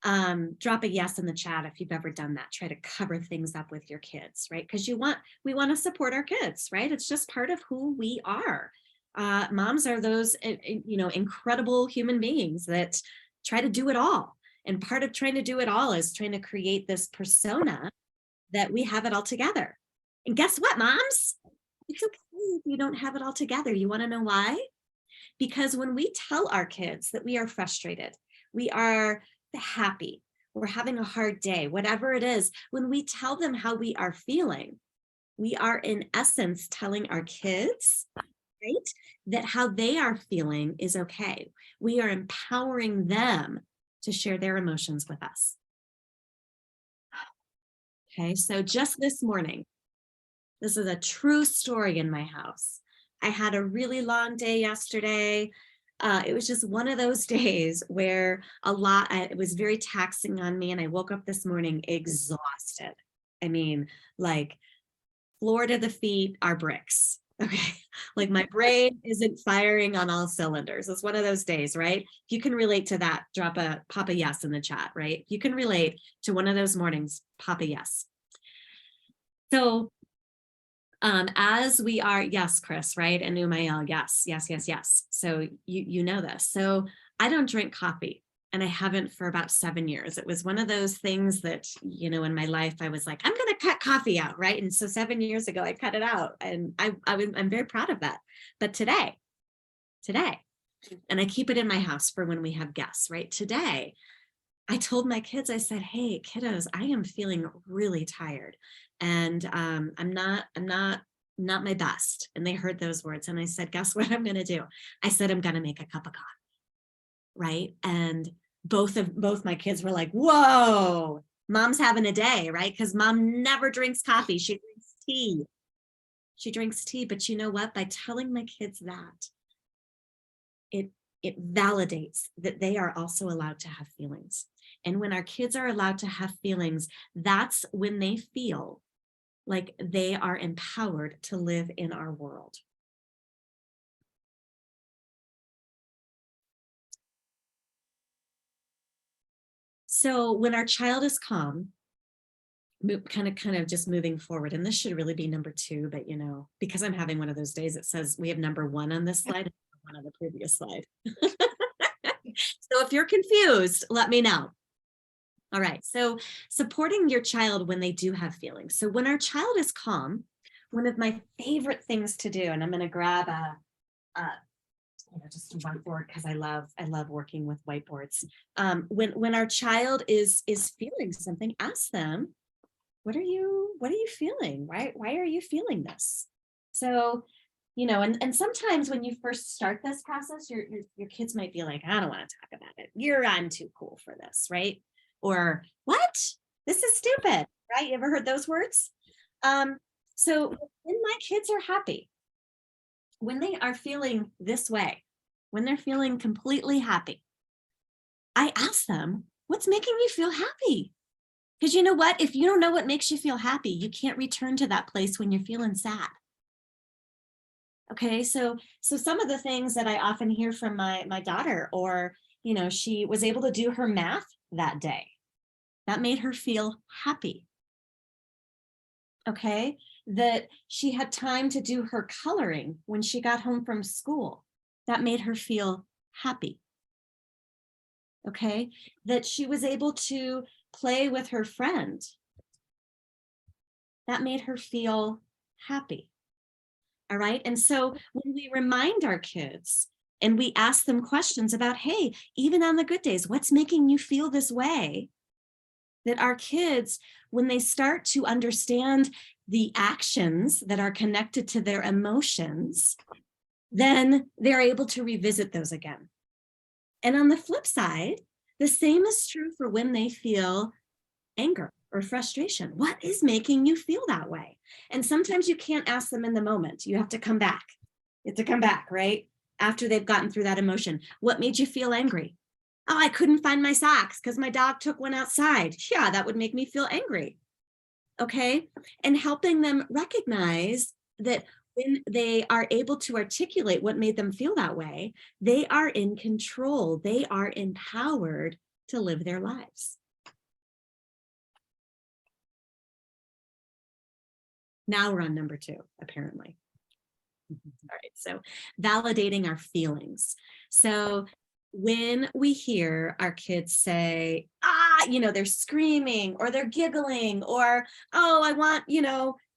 Speaker 2: Drop a yes in the chat if you've ever done that. Try to cover things up with your kids, right? Because we want to support our kids, right? It's just part of who we are. Moms are those, incredible human beings that try to do it all. And part of trying to do it all is trying to create this persona that we have it all together. And guess what, moms? It's okay if you don't have it all together. You want to know why? Because when we tell our kids that we are frustrated, we are happy, we're having a hard day, whatever it is, when we tell them how we are feeling, we are in essence telling our kids, right, that how they are feeling is okay. We are empowering them to share their emotions with us. Okay, so just this morning, this is a true story in my house. I had a really long day yesterday. It was just one of those days where it was very taxing on me, and I woke up this morning exhausted. I mean, like, floor to the feet are bricks. Okay, like my brain isn't firing on all cylinders. It's one of those days, right? If you can relate to that, pop a yes in the chat, right? If you can relate to one of those mornings, pop a yes. So as we are, yes, Chris, right? And Umayal, yes. So you know this. So I don't drink coffee, and I haven't for about 7 years. It was one of those things that, in my life, I was like, I'm going to cut coffee out, right? And so 7 years ago, I cut it out, and I'm very proud of that. But today, and I keep it in my house for when we have guests, right? Today, I told my kids, I said, hey, kiddos, I am feeling really tired, and I'm not my best. And they heard those words, and I said, guess what I'm going to do? I said, I'm going to make a cup of coffee, right? And both my kids were like, whoa, mom's having a day, right? Because mom never drinks coffee. She drinks tea. But you know what? By telling my kids that, it validates that they are also allowed to have feelings. And when our kids are allowed to have feelings, that's when they feel like they are empowered to live in our world. So when our child is calm, kind of just moving forward, and this should really be number 2, but because I'm having one of those days, it says we have number 1 on this slide and number 1 on the previous slide. So if you're confused, let me know. All right, so supporting your child when they do have feelings. So when our child is calm, one of my favorite things to do, and I'm going to grab just a whiteboard because I love working with whiteboards. When our child is feeling something, ask them, what are you feeling? Why are you feeling this? So, and sometimes when you first start this process, your kids might be like, I don't want to talk about it. I'm too cool for this, right? Or what? This is stupid, right? You ever heard those words? So when my kids are happy, when they are feeling this way, when they're feeling completely happy, I ask them, what's making you feel happy? Because you know what? If you don't know what makes you feel happy, you can't return to that place when you're feeling sad. Okay, so some of the things that I often hear from my daughter, or, she was able to do her math that day. That made her feel happy. Okay, that she had time to do her coloring when she got home from school. That made her feel happy. Okay, that she was able to play with her friend. That made her feel happy. All right, and so when we remind our kids and we ask them questions about, hey, even on the good days, what's making you feel this way? That our kids, when they start to understand the actions that are connected to their emotions, then they're able to revisit those again. And on the flip side, the same is true for when they feel anger or frustration. What is making you feel that way? And sometimes you can't ask them in the moment. You have to come back. You have to come back, right? After they've gotten through that emotion. What made you feel angry? Oh, I couldn't find my socks because my dog took one outside. Yeah, that would make me feel angry. Okay. And helping them recognize that when they are able to articulate what made them feel that way, they are in control. They are empowered to live their lives. Now we're on number 2, apparently. All right, so validating our feelings. So when we hear our kids say, they're screaming or they're giggling or, oh, I want,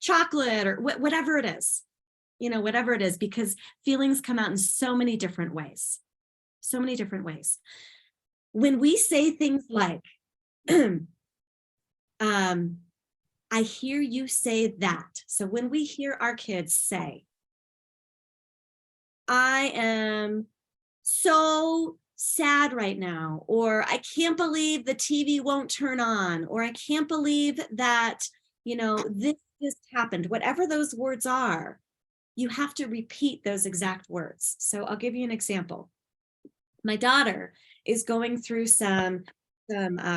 Speaker 2: chocolate or whatever it is, whatever it is, because feelings come out in so many different ways, When we say things like, I hear you say that. So when we hear our kids say, I am so sad right now, or I can't believe the TV won't turn on, or I can't believe that, this just happened, whatever those words are, you have to repeat those exact words. So I'll give you an example. My daughter is going through some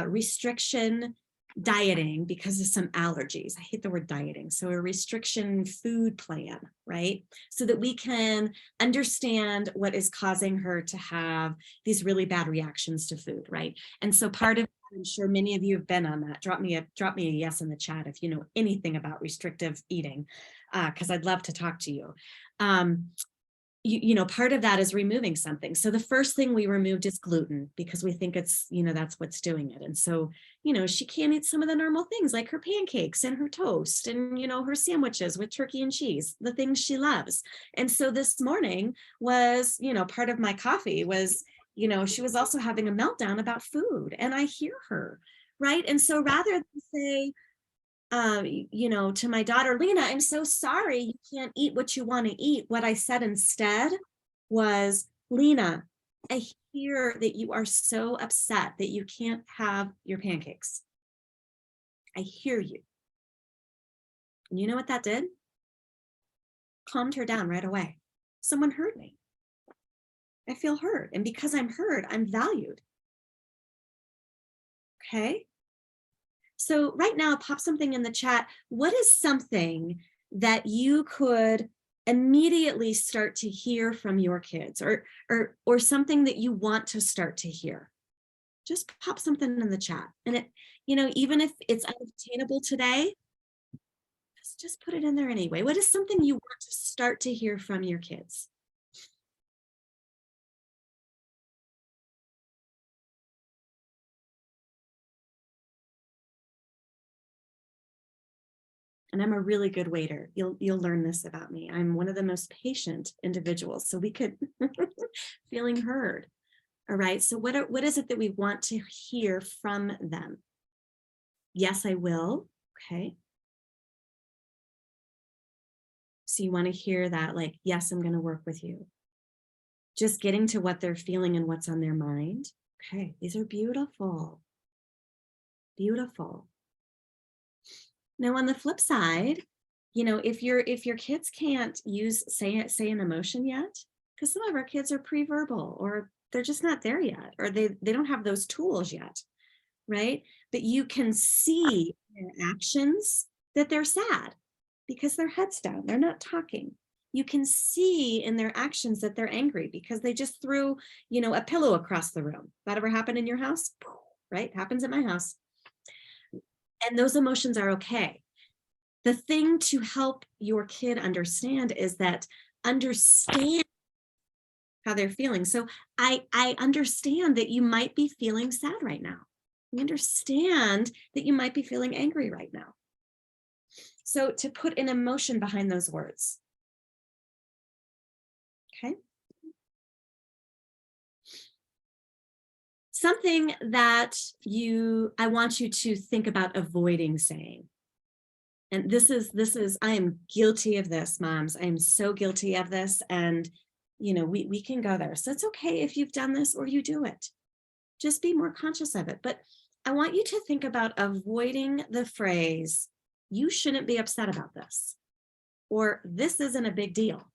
Speaker 2: restriction dieting because of some allergies. I hate the word dieting. So a restriction food plan, right? So that we can understand what is causing her to have these really bad reactions to food, right? And so part of, I'm sure many of you have been on that. Drop me a yes in the chat if you know anything about restrictive eating, because I'd love to talk to you. Part of that is removing something. So the first thing we removed is gluten because we think it's, that's what's doing it. And so, she can't eat some of the normal things like her pancakes and her toast and, her sandwiches with turkey and cheese, the things she loves. And so this morning was, part of my coffee was, she was also having a meltdown about food, and I hear her, right? And so rather than say, to my daughter, Lena, I'm so sorry you can't eat what you want to eat. What I said instead was, Lena, I hear that you are so upset that you can't have your pancakes. I hear you. And you know what that did? Calmed her down right away. Someone heard me. I feel heard. And because I'm heard, I'm valued. Okay. So right now, pop something in the chat. What is something that you could immediately start to hear from your kids, or something that you want to start to hear? Just pop something in the chat. And it, even if it's unattainable today, just put it in there anyway. What is something you want to start to hear from your kids? And I'm a really good waiter. You'll learn this about me. I'm one of the most patient individuals. So we could feeling heard. All right. So what is it that we want to hear from them? Yes, I will. Okay. So you want to hear that, like, yes, I'm going to work with you. Just getting to what they're feeling and what's on their mind. Okay. These are beautiful. Beautiful. Now, on the flip side, if your kids can't say an emotion yet, because some of our kids are pre-verbal, or they're just not there yet, or they don't have those tools yet, right? But you can see in their actions that they're sad because their head's down, they're not talking. You can see in their actions that they're angry because they just threw, a pillow across the room. That ever happened in your house? Right? Happens at my house. And those emotions are okay. The thing to help your kid understand is that understand how they're feeling. So I understand that you might be feeling sad right now. I understand that you might be feeling angry right now. So to put an emotion behind those words. Okay. Something that I want you to think about avoiding saying. And this is, I am guilty of this, moms. I am so guilty of this. And, we can go there. So it's okay if you've done this or you do it. Just be more conscious of it. But I want you to think about avoiding the phrase, you shouldn't be upset about this, or this isn't a big deal,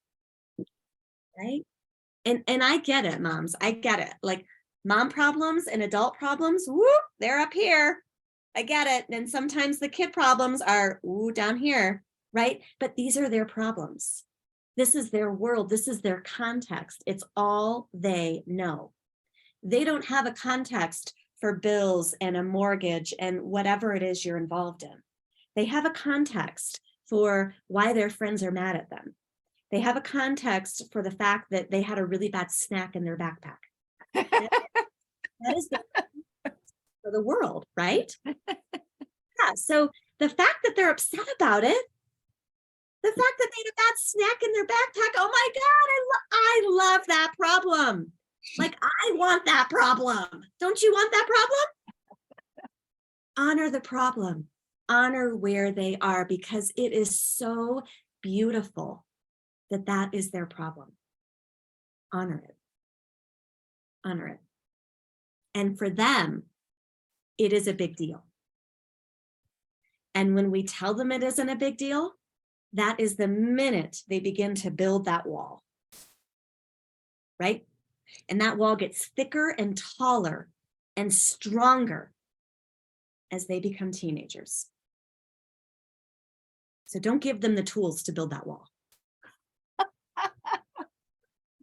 Speaker 2: right? And I get it, moms. I get it. Like, mom problems and adult problems, whoop, they're up here. I get it. And sometimes the kid problems are down here, right? But these are their problems. This is their world. This is their context. It's all they know. They don't have a context for bills and a mortgage and whatever it is you're involved in. They have a context for why their friends are mad at them. They have a context for the fact that they had a really bad snack in their backpack. That is for the world, right? Yeah. So the fact that they're upset about it, the fact that they had a bad snack in their backpack, oh my God, I love that problem. Like, I want that problem. Don't you want that problem? Honor the problem. Honor where they are, because it is so beautiful that that is their problem. Honor it. Honor it. And for them, it is a big deal. And when we tell them it isn't a big deal, that is the minute they begin to build that wall, right? And that wall gets thicker and taller and stronger as they become teenagers. So don't give them the tools to build that wall.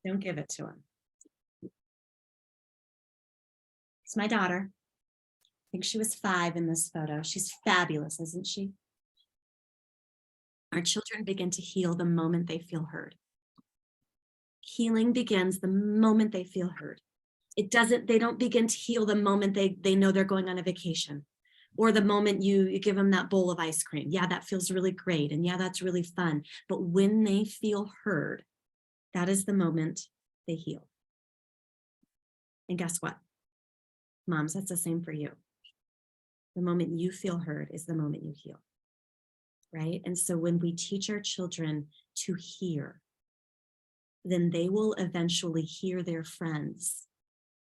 Speaker 2: Don't give it to them. It's my daughter. I think she was 5 in this photo. She's fabulous, isn't she? Our children begin to heal the moment they feel heard. Healing begins the moment they feel heard. They don't begin to heal the moment they know they're going on a vacation, or the moment you give them that bowl of ice cream. Yeah, that feels really great. And yeah, that's really fun. But when they feel heard, that is the moment they heal. And guess what? Moms, that's the same for you. The moment you feel heard is the moment you heal, right? And so when we teach our children to hear, then they will eventually hear their friends.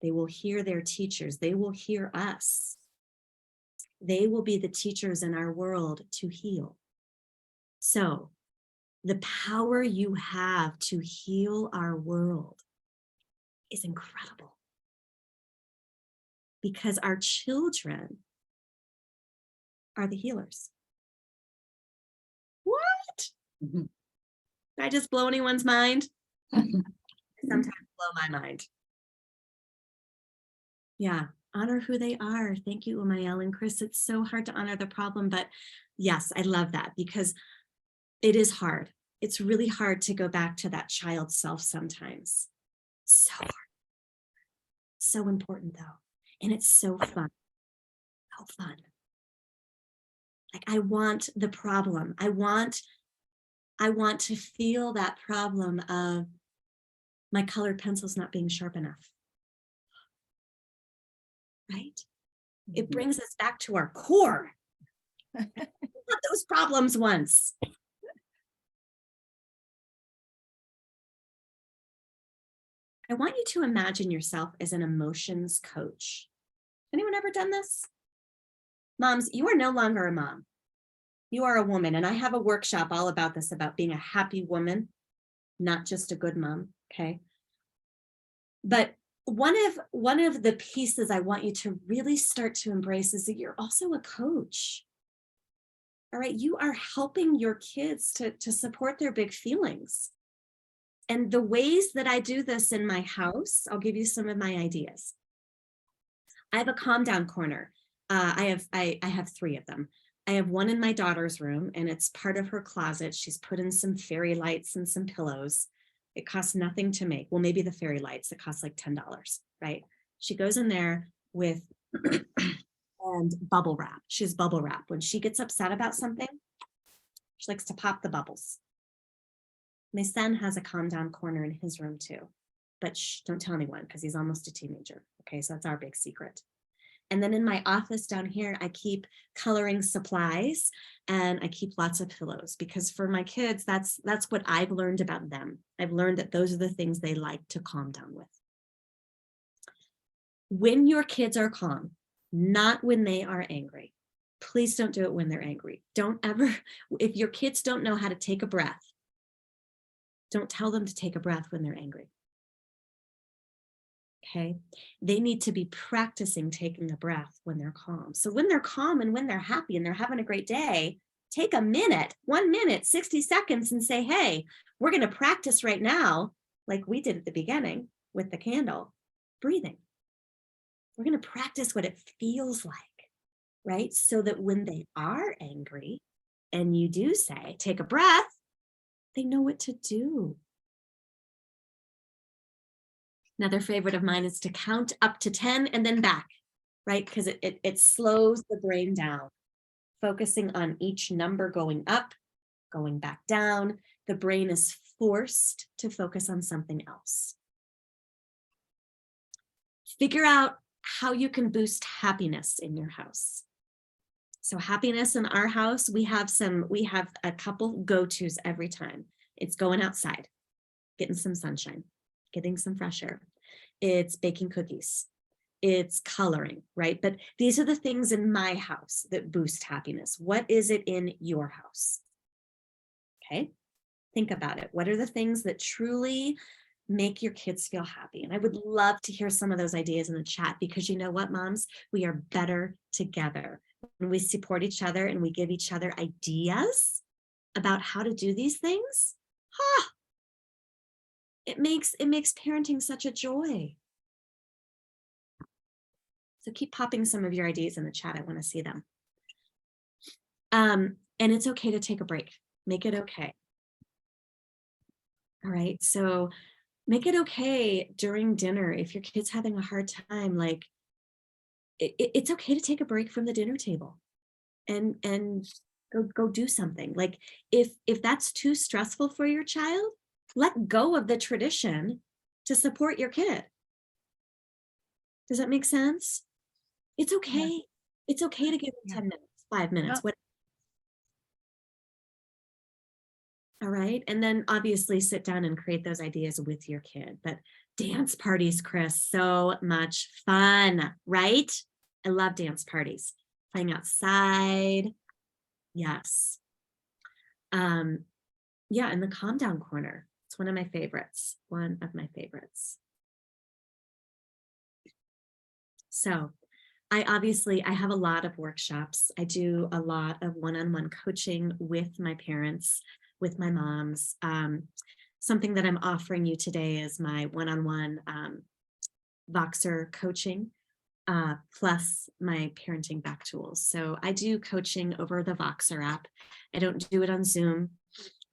Speaker 2: They will hear their teachers. They will hear us. They will be the teachers in our world to heal. So the power you have to heal our world is incredible, because our children are the healers. What?
Speaker 3: Mm-hmm.
Speaker 2: Did I just blow anyone's mind? Sometimes blow my mind. Yeah, honor who they are. Thank you, Umayal and Chris. It's so hard to honor the problem, but yes, I love that, because it is hard. It's really hard to go back to that child self sometimes. So hard. So important though. And it's so fun. So fun. Like, I want the problem. I want to feel that problem of my colored pencil's not being sharp enough. Right? It brings us back to our core. We had those problems once. I want you to imagine yourself as an emotions coach. Anyone ever done this? Moms, you are no longer a mom. You are a woman. And I have a workshop all about this, about being a happy woman, not just a good mom, okay? But one of the pieces I want you to really start to embrace is that you're also a coach. All right, you are helping your kids to support their big feelings. And the ways that I do this in my house, I'll give you some of my ideas. I have a calm down corner. I have 3 of them. I have one in my daughter's room, and it's part of her closet. She's put in some fairy lights and some pillows. It costs nothing to make. Well, maybe the fairy lights, it costs like $10, right? She goes in there with and bubble wrap. She has bubble wrap. When she gets upset about something, she likes to pop the bubbles. My son has a calm down corner in his room too, but don't tell anyone, because he's almost a teenager. Okay, so that's our big secret. And then in my office down here, I keep coloring supplies, and I keep lots of pillows, because for my kids, that's what I've learned about them. I've learned that those are the things they like to calm down with. When your kids are calm, not when they are angry. Please don't do it when they're angry. Don't ever, if your kids don't know how to take a breath, don't tell them to take a breath when they're angry. Okay, they need to be practicing taking a breath when they're calm. So when they're calm and when they're happy and they're having a great day, take a minute, 1 minute, 60 seconds, and say, hey, we're going to practice right now, like we did at the beginning with the candle, breathing. We're going to practice what it feels like, right? So that when they are angry and you do say, take a breath, they know what to do. Another favorite of mine is to count up to 10 and then back, right? Because it slows the brain down, focusing on each number going up, going back down. The brain is forced to focus on something else. Figure out how you can boost happiness in your house. So happiness in our house, we have a couple go-tos every time. It's going outside, getting some sunshine, getting some fresh air. It's baking cookies. It's coloring, right? But these are the things in my house that boost happiness. What is it in your house? Okay, think about it. What are the things that truly make your kids feel happy? And I would love to hear some of those ideas in the chat, because you know what, moms, we are better together. When we support each other and we give each other ideas about how to do these things, it makes parenting such a joy. So keep popping some of your ideas in the chat. I want to see them. And it's okay to take a break. Make it okay. All right. So make it okay during dinner if your kid's having a hard time. Like, it's okay to take a break from the dinner table and go do something. Like, if that's too stressful for your child, let go of the tradition to support your kid. Does that make sense? It's okay. Yeah. It's okay to give them 10 minutes, 5 minutes. What? All right. And then obviously sit down and create those ideas with your kid. But dance parties, Chris, so much fun, right? I love dance parties. Playing outside. Yes. Yeah, in the calm down corner. It's one of my favorites. One of my favorites. So I have a lot of workshops. I do a lot of one-on-one coaching with my parents, with my moms. Something that I'm offering you today is my one-on-one Voxer coaching, plus my parenting back tools. So I do coaching over the Voxer app. I don't do it on Zoom.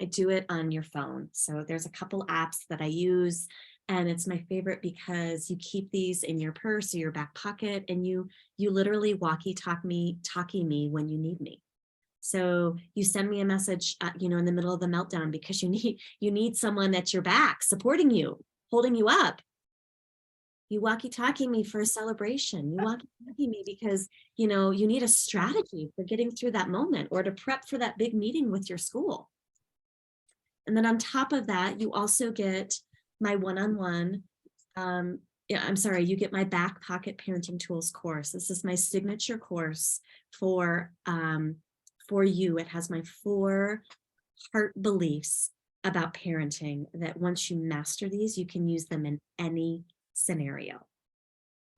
Speaker 2: I do it on your phone. So there's a couple apps that I use, and it's my favorite because you keep these in your purse or your back pocket, and you literally walkie-talkie me when you need me. So you send me a message, in the middle of the meltdown because you need someone at your back supporting you, holding you up. You walkie-talkie me for a celebration. You walkie-talkie me because, you need a strategy for getting through that moment or to prep for that big meeting with your school. And then on top of that, you also get my one-on-one, you get my back pocket parenting tools course. This is my signature course for you. It has my 4 heart beliefs about parenting that once you master these, you can use them in any scenario.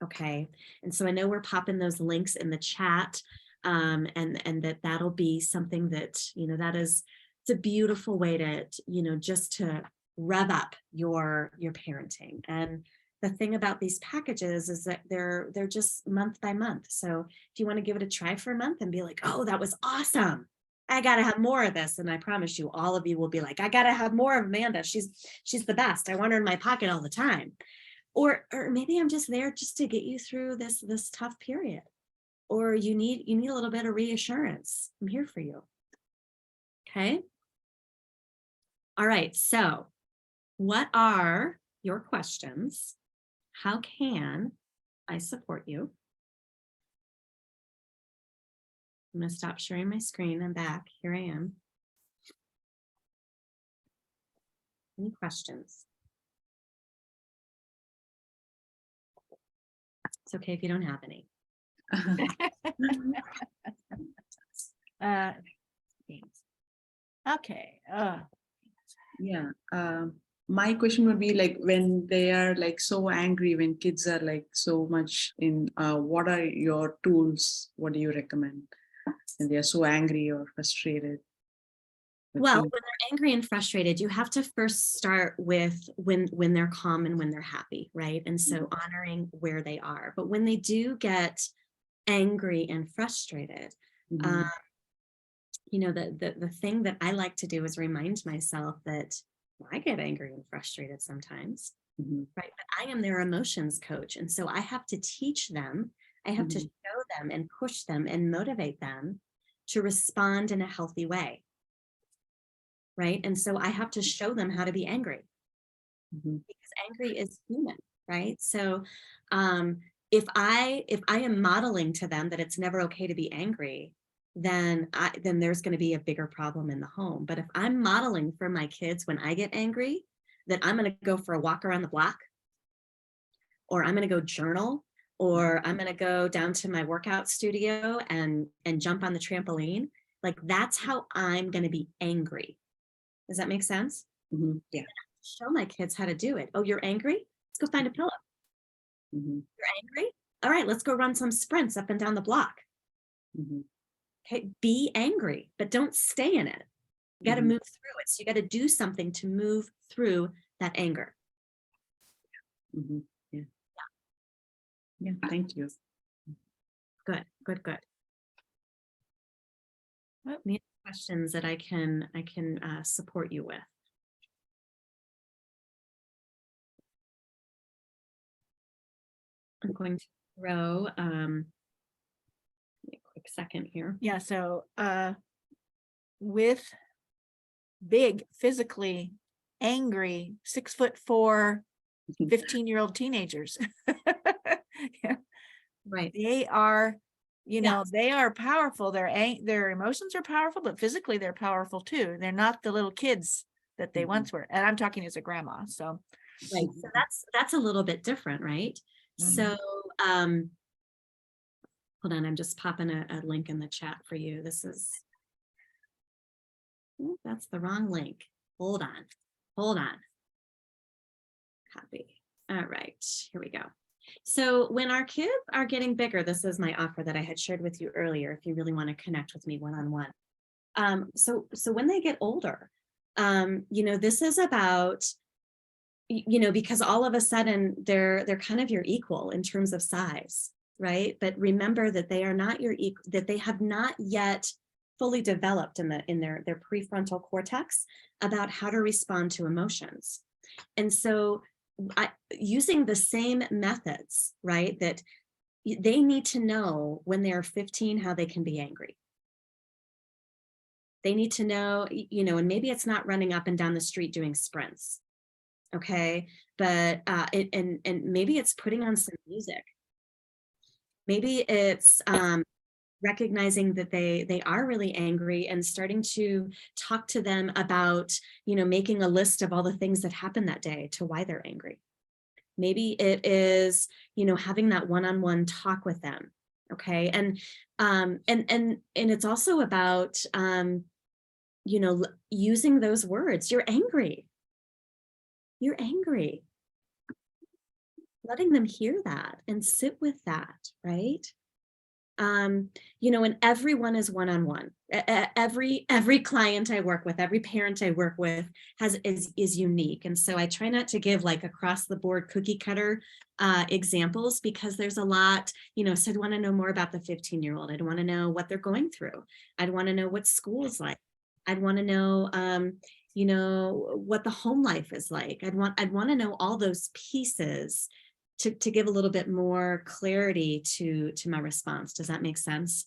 Speaker 2: Okay. And so I know we're popping those links in the chat, and that'll be something that, it's a beautiful way to, just to rev up your parenting. And the thing about these packages is that they're just month by month. So if you want to give it a try for a month and be like, oh, that was awesome, I got to have more of this. And I promise you, all of you will be like, I got to have more of Amanda. She's the best. I want her in my pocket all the time. Or maybe I'm just there just to get you through this tough period. Or you need a little bit of reassurance. I'm here for you. Okay. All right. So what are your questions? How can I support you? I'm going to stop sharing my screen. I'm back. Here I am. Any questions? It's okay if you don't have any.
Speaker 1: Okay.
Speaker 3: Yeah. My question would be like, when they are like so angry, when kids are like so much in, what are your tools? What do you recommend when they are so angry or frustrated?
Speaker 2: Well,
Speaker 3: Okay.
Speaker 2: when they're angry and frustrated, you have to first start with when they're calm and when they're happy, right? And so honoring where they are. But when they do get angry and frustrated,
Speaker 3: Mhm.
Speaker 2: the thing that I like to do is remind myself that I get angry and frustrated sometimes,
Speaker 3: Mhm.
Speaker 2: right? But I am their emotions coach. And so I have to teach them, I have to
Speaker 3: Mhm.
Speaker 2: show them and push them and motivate them to respond in a healthy way, right? And so I have to show them how to be angry,
Speaker 3: Mhm.
Speaker 2: because angry is human, right? So if I am modeling to them that it's never okay to be angry, then there's going to be a bigger problem in the home. But if I'm modeling for my kids when I get angry, that I'm going to go for a walk around the block, or I'm going to go journal, or I'm going to go down to my workout studio and jump on the trampoline, like that's how I'm going to be angry. Does that make sense?
Speaker 3: Mhm. Yeah.
Speaker 2: Show my kids how to do it. Oh, you're angry? Let's go find a pillow.
Speaker 3: Mhm.
Speaker 2: You're angry? All right, let's go run some sprints up and down the block.
Speaker 3: Mhm.
Speaker 2: Okay, be angry, but don't stay in it. You got to
Speaker 3: Mhm.
Speaker 2: move through it. So you got to do something to move through that anger.
Speaker 3: Mhm. Yeah. Yeah. Thank you.
Speaker 2: Good, good, good.
Speaker 1: Well,
Speaker 2: Any questions that I can support you with? I'm going to throw a quick second here.
Speaker 1: yeah, so with big, physically angry, 6'4", 15-year-old teenagers. Yeah,
Speaker 2: Right.
Speaker 1: they are,
Speaker 2: Yeah.
Speaker 1: they are powerful. Their emotions are powerful, but physically they're powerful too. They're not the little kids that they
Speaker 3: Mhm.
Speaker 1: once were. And I'm talking as a grandma. So
Speaker 2: Right. So that's a little bit different, right?
Speaker 1: Mhm.
Speaker 2: So hold on, I'm just popping a link in the chat for you. This is, oh, that's the wrong link. Hold on. Hold on. Copy. All right, here we go. So when our kids are getting bigger, this is my offer that I had shared with you earlier, if you really want to connect with me one-on-one. So when they get older, this is about, because all of a sudden they're kind of your equal in terms of size, right? But remember that they are not your equal, that they have not yet fully developed in their prefrontal cortex about how to respond to emotions. And so using the same methods, right, that they need to know when they're 15 how they can be angry. They need to know, and maybe it's not running up and down the street doing sprints, okay? But and maybe it's putting on some music. Maybe it's recognizing that they are really angry and starting to talk to them about, making a list of all the things that happened that day to why they're angry. Maybe it is, having that one-on-one talk with them. Okay. And it's also about, using those words. You're angry. You're angry. Letting them hear that and sit with that, right? And everyone is one-on-one. Every client I work with, every parent I work with is unique. And so I try not to give like across the board cookie cutter examples, because there's a lot, so I'd want to know more about the 15-year-old. I'd want to know what they're going through. I'd want to know what school's like. I'd want to know, what the home life is like. I'd want to know all those pieces to give a little bit more clarity to my response. Does that make sense?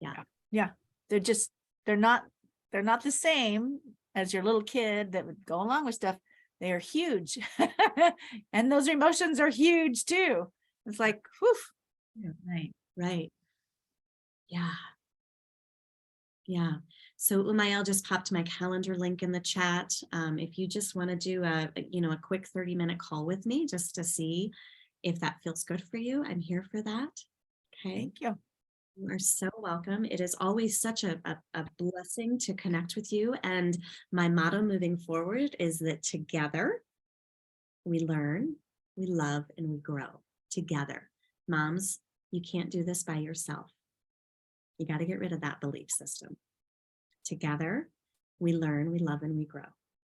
Speaker 2: Yeah.
Speaker 1: yeah, they're not the same as your little kid that would go along with stuff. They are huge. And those emotions are huge too. It's like, whew.
Speaker 2: Yeah, right. Yeah. Yeah. So Umayal just popped my calendar link in the chat. If you just want to do a quick 30-minute call with me just to see if that feels good for you, I'm here for that. Okay.
Speaker 1: Thank you.
Speaker 2: You are so welcome. It is always such a blessing to connect with you. And my motto moving forward is that together we learn, we love, and we grow together. Moms, you can't do this by yourself. You got to get rid of that belief system. Together, we learn, we love, and we grow.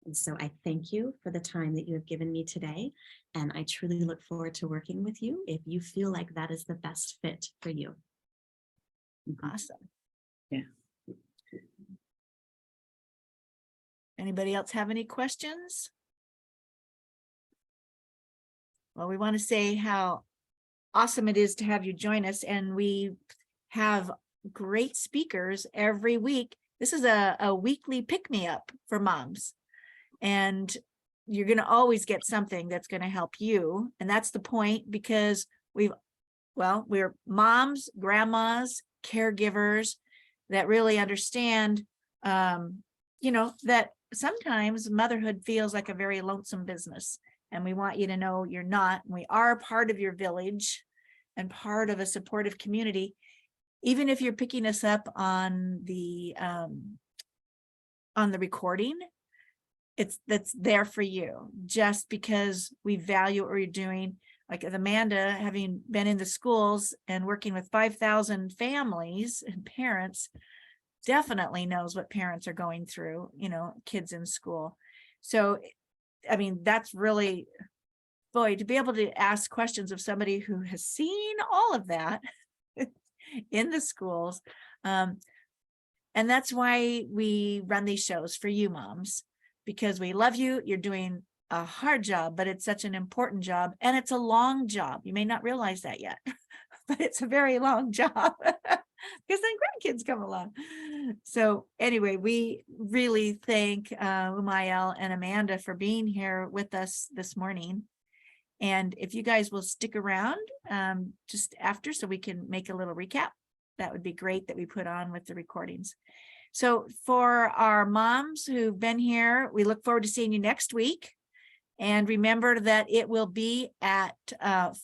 Speaker 2: And so I thank you for the time that you have given me today. And I truly look forward to working with you if you feel like that is the best fit for you.
Speaker 1: Awesome.
Speaker 3: Yeah.
Speaker 1: Anybody else have any questions? Well, we want to say how awesome it is to have you join us, and we have great speakers every week. This is a weekly pick-me-up for moms, and you're going to always get something that's going to help you. And that's the point, because we're moms, grandmas, caregivers that really understand, that sometimes motherhood feels like a very lonesome business. And we want you to know you're not. We are part of your village and part of a supportive community. Even if you're picking us up on the recording, that's there for you, just because we value what you're doing. Like Amanda, having been in the schools and working with 5,000 families and parents, definitely knows what parents are going through, kids in school. So, I mean, that's really, boy, to be able to ask questions of somebody who has seen all of that in the schools. And that's why we run these shows for you moms, because we love you. You're doing a hard job, but it's such an important job, and it's a long job. You may not realize that yet, but it's a very long job because then grandkids come along. So anyway, we really thank Umayal and Amanda for being here with us this morning. And if you guys will stick around just after, so we can make a little recap, that would be great, that we put on with the recordings. So for our moms who've been here, we look forward to seeing you next week. And remember that it will be at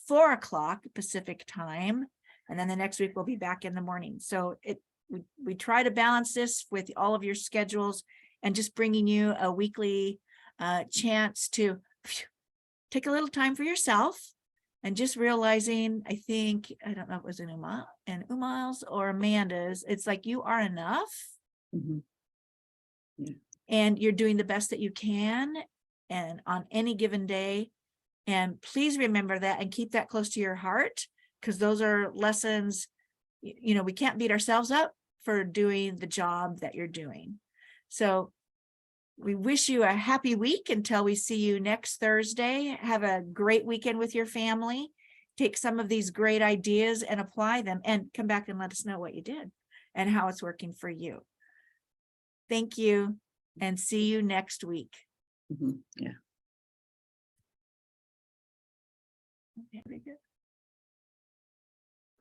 Speaker 1: 4 o'clock Pacific time. And then the next week we'll be back in the morning. So we try to balance this with all of your schedules and just bringing you a weekly chance to take a little time for yourself, and just realizing, I don't know if it was in Umayal's or Amanda's, it's like you are enough.
Speaker 3: Mhm. Yeah.
Speaker 1: And you're doing the best that you can, and on any given day. And please remember that and keep that close to your heart, because those are lessons, we can't beat ourselves up for doing the job that you're doing. So we wish you a happy week until we see you next Thursday. Have a great weekend with your family. Take some of these great ideas and apply them, and come back and let us know what you did and how it's working for you. Thank you, and see you next week.
Speaker 3: Mhm. Yeah.
Speaker 1: Okay, very good.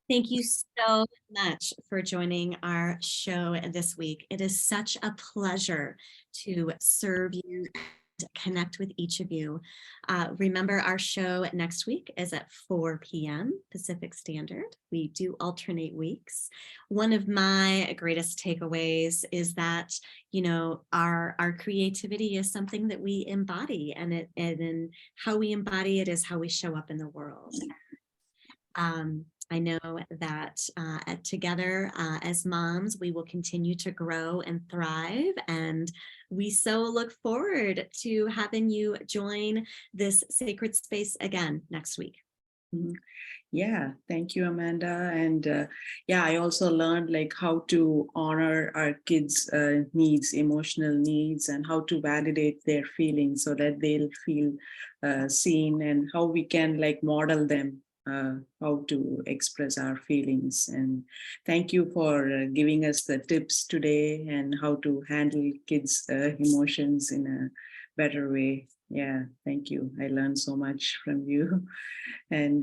Speaker 2: Thank you so much for joining our show this week. It is such a pleasure to serve you and connect with each of you. Remember, our show next week is at 4 p.m. Pacific Standard. We do alternate weeks. One of my greatest takeaways is that, our creativity is something that we embody, and how we embody it is how we show up in the world. I know that together as moms, we will continue to grow and thrive. And we so look forward to having you join this sacred space again next week.
Speaker 3: Mhm. Yeah, thank you, Amanda. And I also learned how to honor our kids' needs, emotional needs, and how to validate their feelings so that they'll feel seen, and how we can model them how to express our feelings. And thank you for giving us the tips today and how to handle kids' emotions in a better way. Yeah, thank you. I learned so much from you. And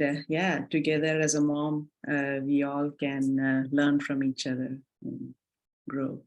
Speaker 3: together as a mom, we all can learn from each other and grow.